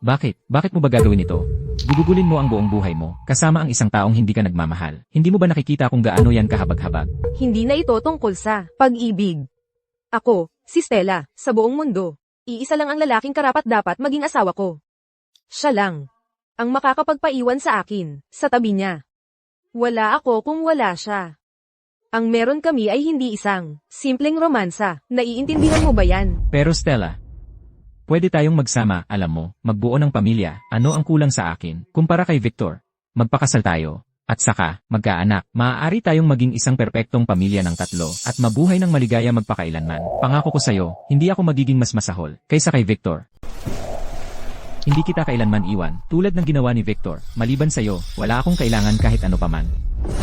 Bakit? Bakit mo ba gagawin ito? Gugugulin mo ang buong buhay mo, kasama ang isang taong hindi ka nagmamahal. Hindi mo ba nakikita kung gaano yan kahabag-habag? Hindi na ito tungkol sa pag-ibig. Ako, Si Stella, sa buong mundo. Iisa lang ang lalaking karapat-dapat maging asawa ko. Siya lang. Ang makakapagpaiwan sa akin, sa tabi niya. Wala ako kung wala siya. Ang meron kami ay hindi isang, simpleng romansa. Naiintindihan mo ba yan? Pero Stella, pwede tayong magsama, alam mo, magbuo ng pamilya. Ano ang kulang sa akin? Kumpara kay Victor, magpakasal tayo. At saka, magkaanak, maaari tayong maging isang perpektong pamilya ng tatlo at mabuhay ng maligaya magpakailanman. Pangako ko sa'yo, hindi ako magiging mas masahol kaysa kay Victor. Hindi kita kailanman iwan, tulad ng ginawa ni Victor. Maliban sa'yo, wala akong kailangan kahit ano paman.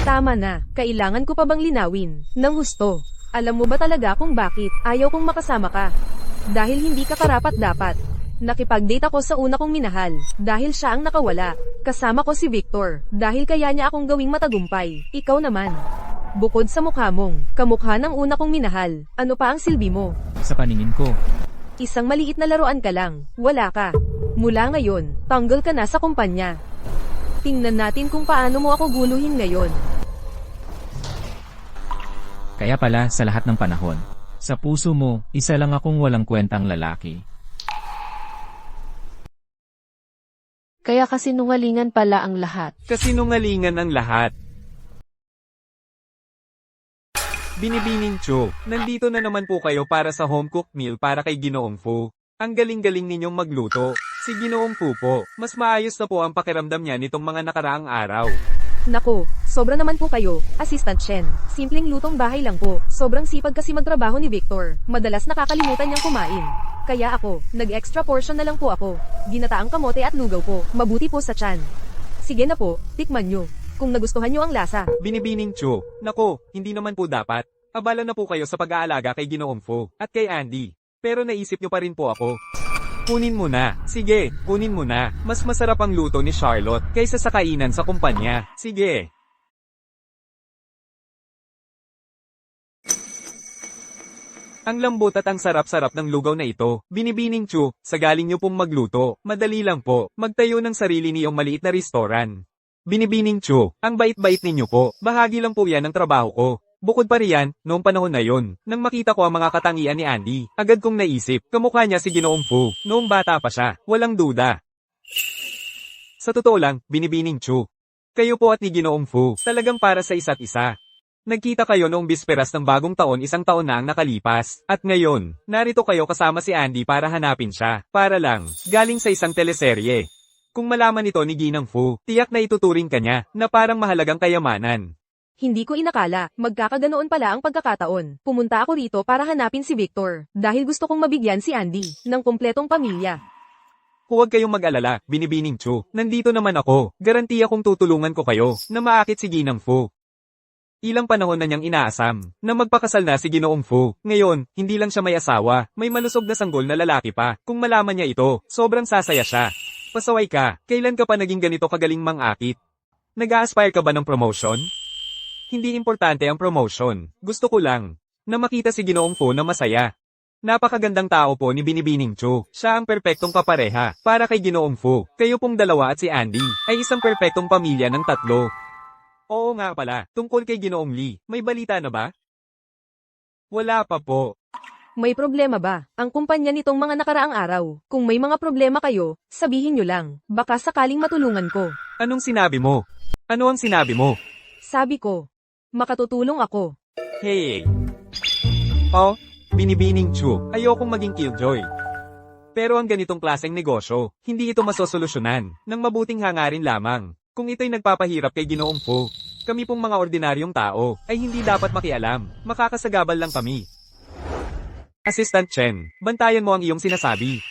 Tama na, kailangan ko pa bang linawin, ng husto. Alam mo ba talaga kung bakit ayaw kong makasama ka? Dahil hindi ka karapat-dapat. Nakipag-date ako sa una kong minahal, dahil siya ang nakawala. Kasama ko si Victor, dahil kaya niya akong gawing matagumpay. Ikaw naman. Bukod sa mukha mong, kamukha ng una kong minahal, ano pa ang silbi mo? Sa paningin ko, Isang maliit na laruan ka lang, wala ka. Mula ngayon, tanggal ka na sa kumpanya. Tingnan natin kung paano mo ako guluhin ngayon. kaya pala sa lahat ng panahon, sa puso mo, isa lang akong walang kwentang lalaki. Kaya kasinungalingan pala ang lahat. Kasinungalingan ang lahat. Binibining Cho, nandito na naman po kayo para sa home cooked meal para kay Ginoong Fu. Ang galing-galing ninyong magluto. Si Ginoong Fu po, mas maayos na po ang pakiramdam niya nitong mga nakaraang araw. Nako, sobra naman po kayo, Assistant Shen. Simpleng lutong bahay lang po. Sobrang sipag kasi magtrabaho ni Victor. Madalas nakakalimutan niyang kumain. Kaya ako, nag-extra portion na lang po ako. Ginataang kamote at lugaw po. Mabuti po sa tiyan. Sige na po, tikman nyo. Kung nagustuhan nyo ang lasa. Binibining Cho, nako, hindi naman po dapat. Abala na po kayo sa pag-aalaga kay Ginoong Fu at kay Andy. Pero naisip nyo pa rin po ako. Kunin mo na. Sige, kunin mo na. Mas masarap ang luto ni Charlotte kaysa sa kainan sa kumpanya. Sige. Ang lambot at ang sarap-sarap ng lugaw na ito. Binibining Chu, sa galing nyo pong magluto. Madali lang po, magtayo ng sarili niyong maliit na restoran. Binibining Chu, ang bait-bait ninyo po. Bahagi lang po yan ng trabaho ko. Bukod pa riyan, noong panahon na yon, nang makita ko ang mga katangian ni Andy, agad kong naisip, kamukha niya si Ginoong Fu. Noong bata pa siya, walang duda. Sa totoo lang, Binibining Chu, kayo po at ni Ginoong Fu, talagang para sa isa't isa. Nagkita kayo noong bisperas ng bagong taon, isang taon na ang nakalipas. At ngayon, narito kayo kasama si Andy para hanapin siya. Para lang, galing sa isang teleserye. Kung malaman ito ni Ginang Fu, tiyak na ituturing ka niya, na parang mahalagang kayamanan. Hindi ko inakala, magkakaganoon pala ang pagkakataon. Pumunta ako rito para hanapin si Victor, dahil gusto kong mabigyan si Andy, ng kumpletong pamilya. Huwag kayong mag-alala, Binibining Chu. Nandito naman ako. Garantiya kong tutulungan ko kayo, na maakit si Ginang Fu. Ilang panahon na niyang inaasam, na magpakasal na si Ginoong Fu. Ngayon, hindi lang siya may asawa, may malusog na sanggol na lalaki pa. Kung malaman niya ito, sobrang sasaya siya. Pasaway ka, kailan ka pa naging ganito kagaling mangakit? Nag-a-aspire ka ba ng promotion? Hindi importante ang promotion. Gusto ko lang, na makita si Ginoong Fu na masaya. Napakagandang tao po ni Binibining Chu. Siya ang perpektong kapareha. Para kay Ginoong Fu, kayo pong dalawa at si Andy, ay isang perpektong pamilya ng tatlo. Oo nga pala, tungkol kay Ginoong Lee, may balita na ba? Wala pa po. May problema ba ang kumpanya nitong mga nakaraang araw? Kung may mga problema kayo, sabihin nyo lang. Baka sakaling matulungan ko. Anong sinabi mo? Ano ang sinabi mo? Sabi ko, makatutulong ako. Hey! Oh, Binibining Chu, ayokong maging killjoy. Pero ang ganitong klaseng negosyo, hindi ito masosolusyonan, ng mabuting hangarin lamang. Kung ito'y nagpapahirap kay Ginoong Fu, kami pong mga ordinaryong tao, ay hindi dapat makialam, makakasagabal lang kami. Assistant Chen, bantayan mo ang iyong sinasabi.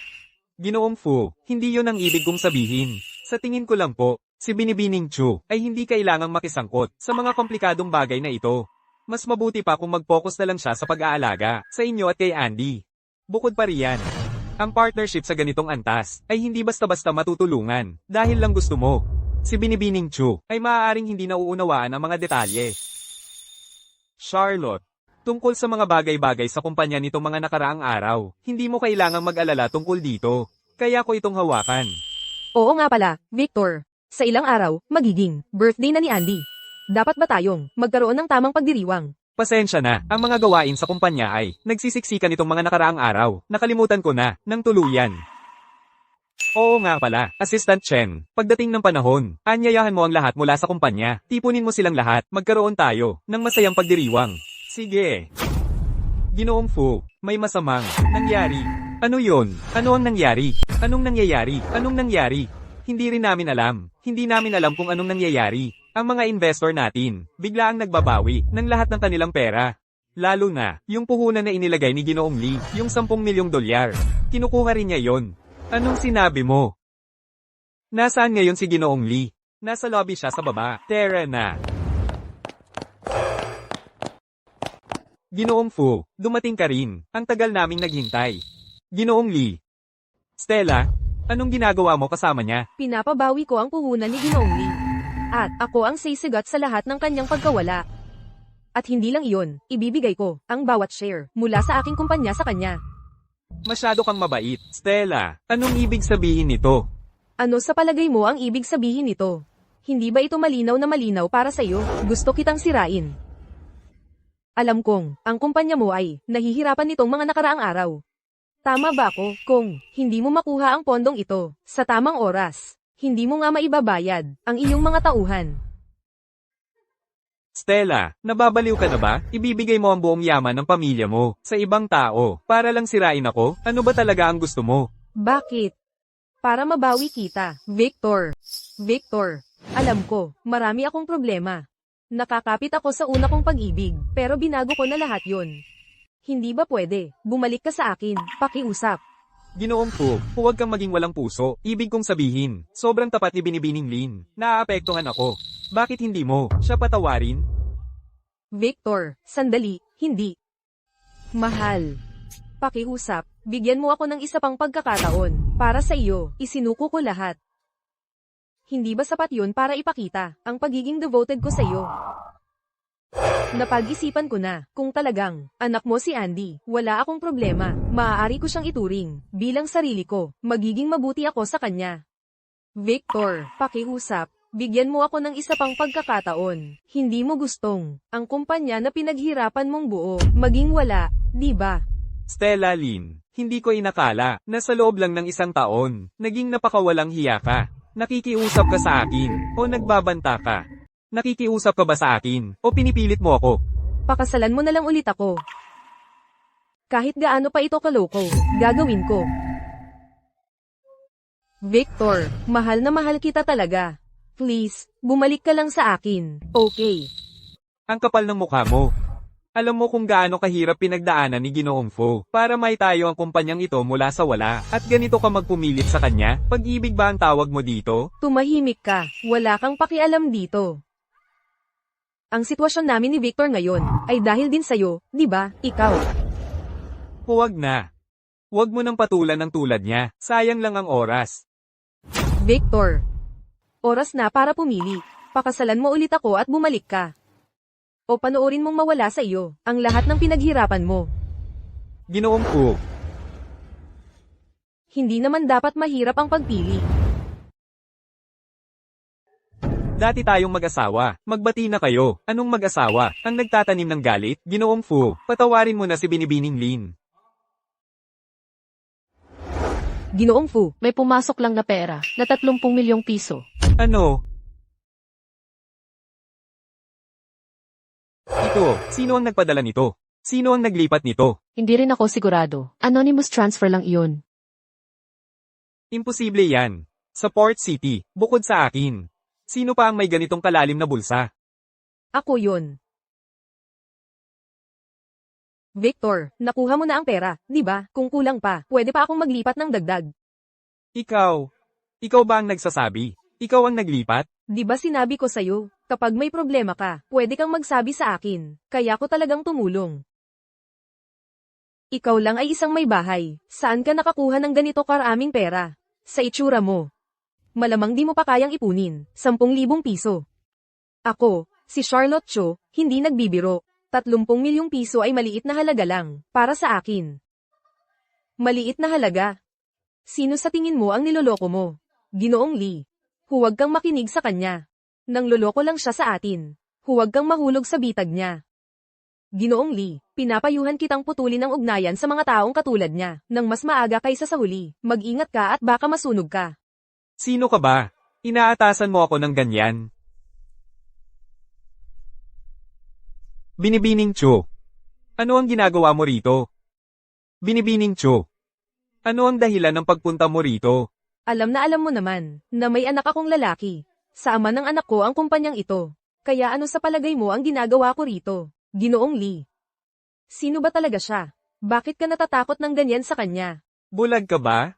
Ginoong Fu, hindi yun ang ibig kong sabihin. Sa tingin ko lang po, si Binibining Chu, ay hindi kailangang makisangkot sa mga komplikadong bagay na ito. Mas mabuti pa kung mag-focus na lang siya sa pag-aalaga, sa inyo at kay Andy. Bukod pa riyan, ang partnership sa ganitong antas, ay hindi basta-basta matutulungan, dahil lang gusto mo. Si Binibining Chu, ay maaaring hindi nauunawaan ang mga detalye. Charlotte, tungkol sa mga bagay-bagay sa kumpanya nitong mga nakaraang araw, hindi mo kailangang mag-alala tungkol dito. Kaya ko itong hawakan. Oo nga pala, Victor. Sa ilang araw, magiging birthday na ni Andy. Dapat ba tayong magkaroon ng tamang pagdiriwang? Pasensya na, ang mga gawain sa kumpanya ay nagsisiksikan itong mga nakaraang araw. Nakalimutan ko na, ng tuluyan. Oo nga pala, Assistant Chen. Pagdating ng panahon, anyayahan mo ang lahat mula sa kumpanya. Tipunin mo silang lahat, magkaroon tayo ng masayang pagdiriwang. Sige. Ginoong Fu, may masamang nangyari. Ano yon? Ano ang nangyari? Anong nangyayari? Anong nangyari? Hindi rin namin alam. Hindi namin alam kung anong nangyayari. Ang mga investor natin, bigla ang nagbabawi ng lahat ng kanilang pera. Lalo na, yung puhunan na inilagay ni Ginoong Lee, yung 10 milyong dolyar. Kinukuha rin niya yon. Anong sinabi mo? Nasaan ngayon si Ginoong Lee? Nasa lobby siya sa baba. Tara na. Ginoong Fu, dumating ka rin. Ang tagal naming naghintay. Ginoong Lee. Stella, anong ginagawa mo kasama niya? Pinapabawi ko ang puhunan ni Ginoong Lee. At ako ang sisigat sa lahat ng kanyang pagkawala. At hindi lang iyon, ibibigay ko ang bawat share mula sa aking kumpanya sa kanya. Masyado kang mabait. Stella, anong ibig sabihin nito? Ano sa palagay mo ang ibig sabihin nito? Hindi ba ito malinaw na malinaw para sa iyo? Gusto kitang sirain. Alam kong, ang kumpanya mo ay nahihirapan nitong mga nakaraang araw. Tama ba ako kung hindi mo makuha ang pondong ito sa tamang oras? Hindi mo nga maibabayad ang iyong mga tauhan. Stella, nababaliw ka na ba? Ibibigay mo ang buong yaman ng pamilya mo sa ibang tao para lang sirain ako? Ano ba talaga ang gusto mo? Bakit? Para mabawi kita, Victor. Victor, alam ko, marami akong problema. Nakakapit ako sa una kong pag-ibig, pero binago ko na lahat yon. Hindi ba pwede? Bumalik ka sa akin, pakiusap. Ginoong Fu, huwag kang maging walang puso. Ibig kong sabihin, sobrang tapat ni Binibining Lin. Naaapektuhan ako. Bakit hindi mo siya patawarin? Victor, sandali, hindi. Mahal. Pakiusap, bigyan mo ako ng isa pang pagkakataon. Para sa iyo, isinuko ko lahat. Hindi ba sapat yun para ipakita ang pagiging devoted ko sa iyo? Napag-isipan ko na, kung talagang, anak mo si Andy, wala akong problema, maaari ko siyang ituring, bilang sarili ko, magiging mabuti ako sa kanya. Victor, pakiusap, bigyan mo ako ng isa pang pagkakataon, hindi mo gustong, ang kumpanya na pinaghirapan mong buo, maging wala, di ba? Stella Lin, hindi ko inakala na sa loob lang ng isang taon, naging napakawalang hiya ka. Nakikiusap ka sa akin, o nagbabanta ka? Nakikiusap ka ba sa akin, o pinipilit mo ako? Pakasalan mo na lang ulit ako. Kahit gaano pa ito kaloko, gagawin ko. Victor, mahal na mahal kita talaga. Please, bumalik ka lang sa akin, okay? Ang kapal ng mukha mo. Alam mo kung gaano kahirap pinagdaanan ni Ginoong Fu para may tayo ang kumpanyang ito mula sa wala, at ganito ka magpumilit sa kanya? Pag-ibig ba ang tawag mo dito? Tumahimik ka, wala kang pakialam dito. Ang sitwasyon namin ni Victor ngayon ay dahil din sa'yo, di ba? Ikaw. Huwag na. Huwag mo nang patulan ng tulad niya, sayang lang ang oras. Victor. Oras na para pumili. Pakasalan mo ulit ako at bumalik ka. O panoorin mong mawala sa iyo ang lahat ng pinaghirapan mo. Ginoong Fu. Hindi naman dapat mahirap ang pagpili. Dati tayong mag-asawa, magbati na kayo. Anong mag-asawa? Ang nagtatanim ng galit? Ginoong Fu, patawarin mo na si Binibining Lin. Ginoong Fu, May pumasok lang na pera na 30 milyong piso. Ano? Ito, sino ang nagpadala nito? Sino ang naglipat nito? Hindi rin ako sigurado. Anonymous transfer lang iyon. Imposible yan. Sa Port City, bukod sa akin. Sino pa ang may ganitong kalalim na bulsa? ako yun. Victor, nakuha mo na ang pera, di ba? Kung kulang pa, pwede pa akong maglipat ng dagdag. Ikaw? Ikaw ba ang nagsasabi? Ikaw ang naglipat? Di ba sinabi ko sa'yo, kapag may problema ka, pwede kang magsabi sa akin, kaya ko talagang tumulong. Ikaw lang ay isang may bahay, saan ka nakakuha ng ganito karaming pera? Sa itsura mo. Malamang di mo pa kayang ipunin, 10,000 piso. Ako, si Charlotte Cho, hindi nagbibiro, 30 milyong piso ay maliit na halaga lang, para sa akin. Maliit na halaga. Sino sa tingin mo ang niloloko mo? Ginoong Lee. Huwag kang makinig sa kanya. Nangloloko lang siya sa atin. Huwag kang mahulog sa bitag niya. Ginoong Lee, pinapayuhan kitang putulin ang ugnayan sa mga taong katulad niya, nang mas maaga kaysa sa huli. Mag-ingat ka at baka masunog ka. Sino ka ba? Inaatasan mo ako ng ganyan. Binibining Chu. Ano ang ginagawa mo rito? Binibining Chu. Ano ang dahilan ng pagpunta mo rito? Alam mo naman, na may anak akong lalaki. Sa ama ng anak ko ang kumpanyang ito. Kaya ano sa palagay mo ang ginagawa ko rito? Ginoong Lee. Sino ba talaga siya? Bakit ka natatakot ng ganyan sa kanya? Bulag ka ba?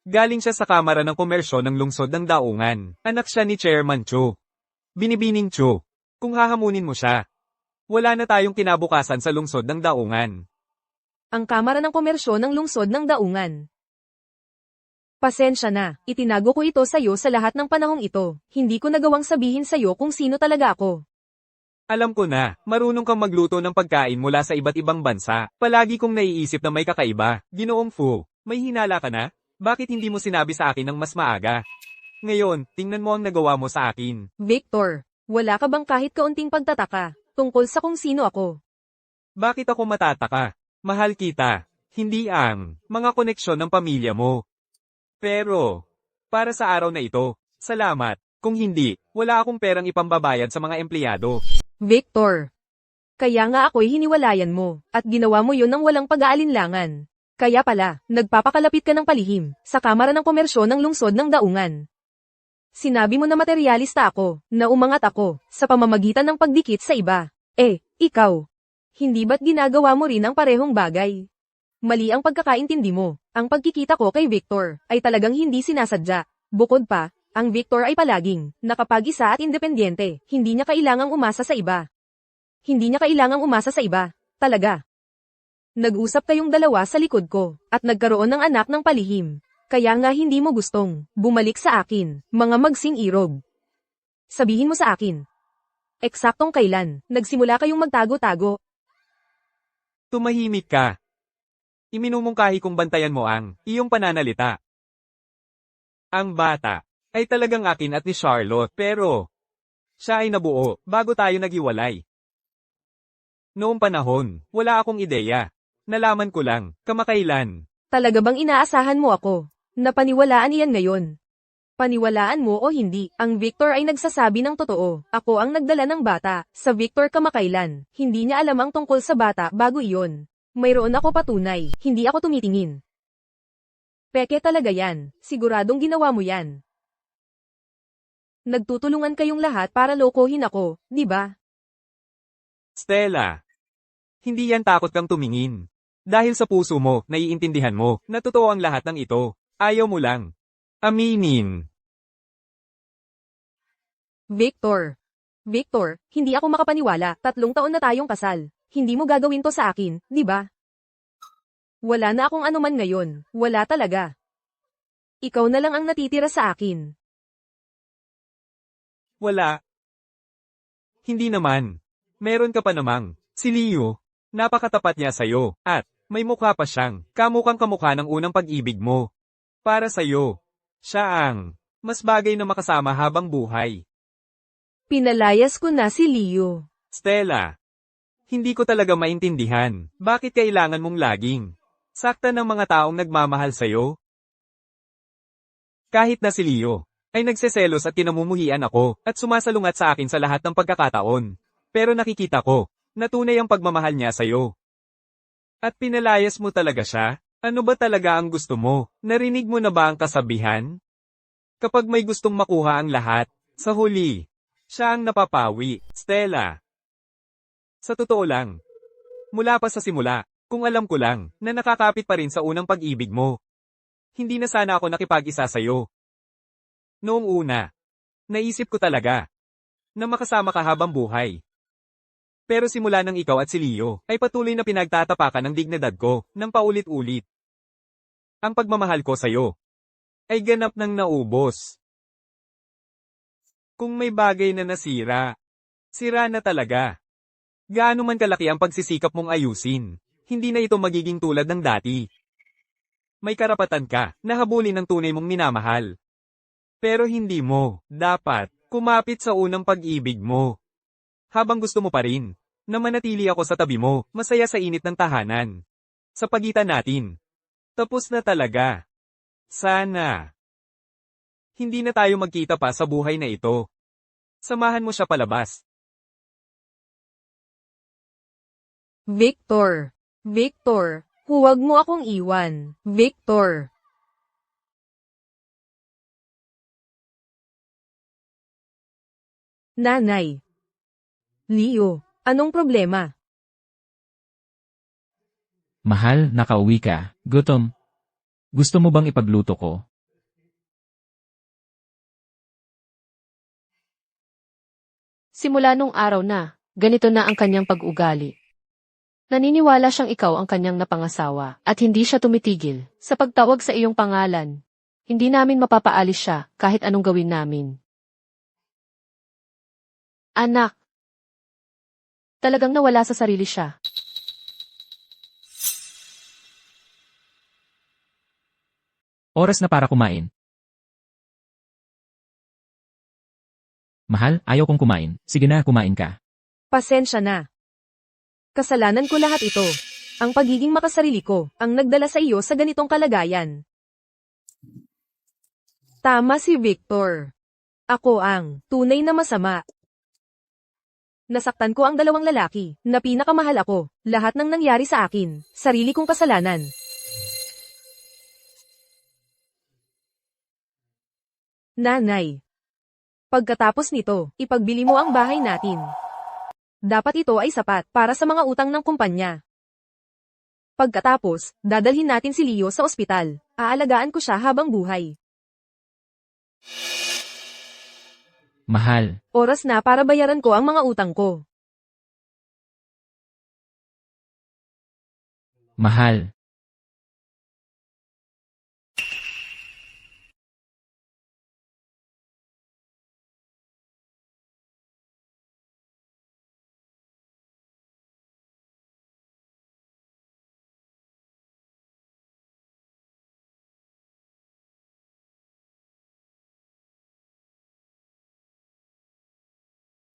Galing siya sa Kamara ng Komersyo ng Lungsod ng Daungan. Anak siya ni Chairman Chu. Binibining Chu. Kung hahamunin mo siya, wala na tayong kinabukasan sa Lungsod ng Daungan. Ang Kamara ng Komersyo ng Lungsod ng Daungan. Pasensya na, itinago ko ito sa'yo sa lahat ng panahong ito. Hindi ko nagawang sabihin sa'yo kung sino talaga ako. Alam ko na, marunong kang magluto ng pagkain mula sa iba't ibang bansa. Palagi kong naiisip na may kakaiba. Ginoong Fu, may hinala ka na? Bakit hindi mo sinabi sa akin ng mas maaga? Ngayon, tingnan mo ang nagawa mo sa akin. Victor, wala ka bang kahit kaunting pagtataka tungkol sa kung sino ako? Bakit ako matataka? Mahal kita. Hindi ang mga koneksyon ng pamilya mo. Pero, para sa araw na ito, salamat. Kung hindi, wala akong perang ipambabayad sa mga empleyado. Victor, kaya nga ako'y hiniwalayan mo, at ginawa mo yun ng walang pag-aalinlangan. Kaya pala, nagpapakalapit ka ng palihim, sa Kamara ng Komersyo ng Lungsod ng Daungan. Sinabi mo na materialista ako, na umangat ako, sa pamamagitan ng pagdikit sa iba. Ikaw. Hindi ba't ginagawa mo rin ang parehong bagay? Mali ang pagkakaintindi mo. Ang pagkikita ko kay Victor, ay talagang hindi sinasadya. Bukod pa, ang Victor ay palaging, nakapag-isa at independyente, hindi niya kailangang umasa sa iba. Hindi niya kailangang umasa sa iba. Talaga. Nag-usap kayong dalawa sa likod ko, at nagkaroon ng anak ng palihim. Kaya nga hindi mo gustong bumalik sa akin, mga magsing irog. Sabihin mo sa akin. Eksaktong kailan, nagsimula kayong magtago-tago? Tumahimik ka. Iminumungkahi kong bantayan mo ang iyong pananalita. Ang bata ay talagang akin at ni Charlotte, pero siya ay nabuo bago tayo naghiwalay. Noong panahon, wala akong ideya. Nalaman ko lang, kamakailan. Talaga bang inaasahan mo ako? Napaniwalaan iyan ngayon. Paniwalaan mo o hindi, ang Victor ay nagsasabi ng totoo. Ako ang nagdala ng bata, sa Victor kamakailan. Hindi niya alam ang tungkol sa bata bago iyon. Mayroon ako patunay, hindi ako tumitingin. Peke talaga yan, siguradong ginawa mo yan. Nagtutulungan kayong lahat para lokohin ako, di ba? Stella, hindi yan takot kang tumingin. Dahil sa puso mo, naiintindihan mo, na totoo ang lahat ng ito. Ayaw mo lang. Aminin. Victor, hindi ako makapaniwala, 3 taon na tayong kasal. Hindi mo gagawin to sa akin, di ba? Wala na akong anuman ngayon, wala talaga. Ikaw na lang ang natitira sa akin. Wala. Hindi naman. Meron ka pa namang. Si Leo, napakatapat niya sa'yo, at may mukha pa siyang kamukhang kamukha ng unang pag-ibig mo. Para sa'yo, siya ang mas bagay na makasama habang buhay. Pinalayas ko na si Leo. Stella, hindi ko talaga maintindihan, bakit kailangan mong laging sakta ng mga taong nagmamahal sa'yo? Kahit na si Leo, ay nagseselos at kinamumuhian ako, at sumasalungat sa akin sa lahat ng pagkakataon. Pero nakikita ko, na tunay ang pagmamahal niya sa'yo. At pinalayas mo talaga siya? Ano ba talaga ang gusto mo? Narinig mo na ba ang kasabihan? Kapag may gustong makuha ang lahat, sa huli, siya ang napapawi. Stella, sa totoo lang, mula pa sa simula, kung alam ko lang, na nakakapit pa rin sa unang pag-ibig mo. Hindi na sana ako nakipag-isa sa'yo. Noong una, naisip ko talaga, na makasama ka habang buhay. Pero simula nang ikaw at si Leo, ay patuloy na pinagtatapakan ng dignidad ko, ng paulit-ulit. Ang pagmamahal ko sa'yo, ay ganap nang naubos. Kung may bagay na nasira, sira na talaga. Gaano man kalaki ang pagsisikap mong ayusin, hindi na ito magiging tulad ng dati. May karapatan ka na habulin ang tunay mong minamahal. Pero hindi mo dapat kumapit sa unang pag-ibig mo. Habang gusto mo pa rin na manatili ako sa tabi mo, masaya sa init ng tahanan. Sa pagitan natin. Tapos na talaga. Sana. Hindi na tayo magkita pa sa buhay na ito. Samahan mo siya palabas. Victor. Victor, huwag mo akong iwan. Victor. Nanay. Leo, anong problema? Mahal, nakauwi ka. Gutom. Gusto mo bang ipagluto ko? Simula nung araw na, ganito na ang kanyang pag-ugali. Naniniwala siyang ikaw ang kanyang napangasawa at hindi siya tumitigil sa pagtawag sa iyong pangalan. Hindi namin mapapaalis siya kahit anong gawin namin. Anak, talagang nawala sa sarili siya. Oras na para kumain. Mahal, ayaw kong kumain. Sige na, kumain ka. Pasensya na. Kasalanan ko lahat ito. Ang pagiging makasarili ko, ang nagdala sa iyo sa ganitong kalagayan. Tama si Victor. Ako ang tunay na masama. Nasaktan ko ang dalawang lalaki, na pinakamahal ako. Lahat ng nangyari sa akin, sarili kong kasalanan. Nanay. Pagkatapos nito, ipagbili mo ang bahay natin. Dapat ito ay sapat para sa mga utang ng kumpanya. Pagkatapos, dadalhin natin si Leo sa ospital. Aalagaan ko siya habang buhay. Mahal, Oras na para bayaran ko ang mga utang ko. mahal.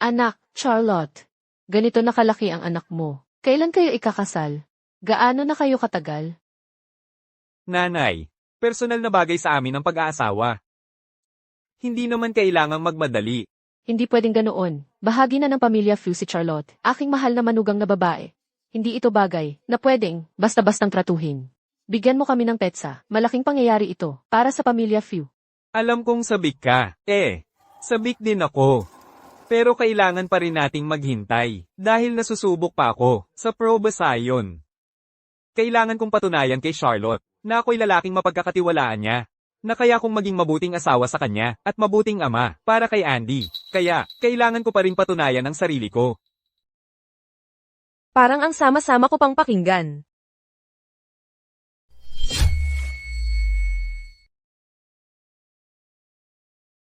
Anak, Charlotte, ganito na kalaki ang anak mo. Kailan kayo ikakasal? Gaano na kayo katagal? Nanay, personal na bagay sa amin ang pag-aasawa. Hindi naman kailangang magmadali. Hindi pwedeng ganoon. Bahagi na ng pamilya Few si Charlotte, aking mahal na manugang na babae. Hindi ito bagay na pwedeng basta-bastang tratuhin. Bigyan mo kami ng petsa. Malaking pangyayari ito para sa pamilya Few. Alam kong sabik ka. Sabik din ako. Pero kailangan pa rin nating maghintay, dahil nasusubok pa ako, sa probasayon. Kailangan kong patunayan kay Charlotte, na ako'y lalaking mapagkakatiwalaan niya, na kaya kong maging mabuting asawa sa kanya, at mabuting ama, para kay Andy. Kaya, kailangan ko pa rin patunayan ang sarili ko. Parang ang sama-sama ko pang pakinggan.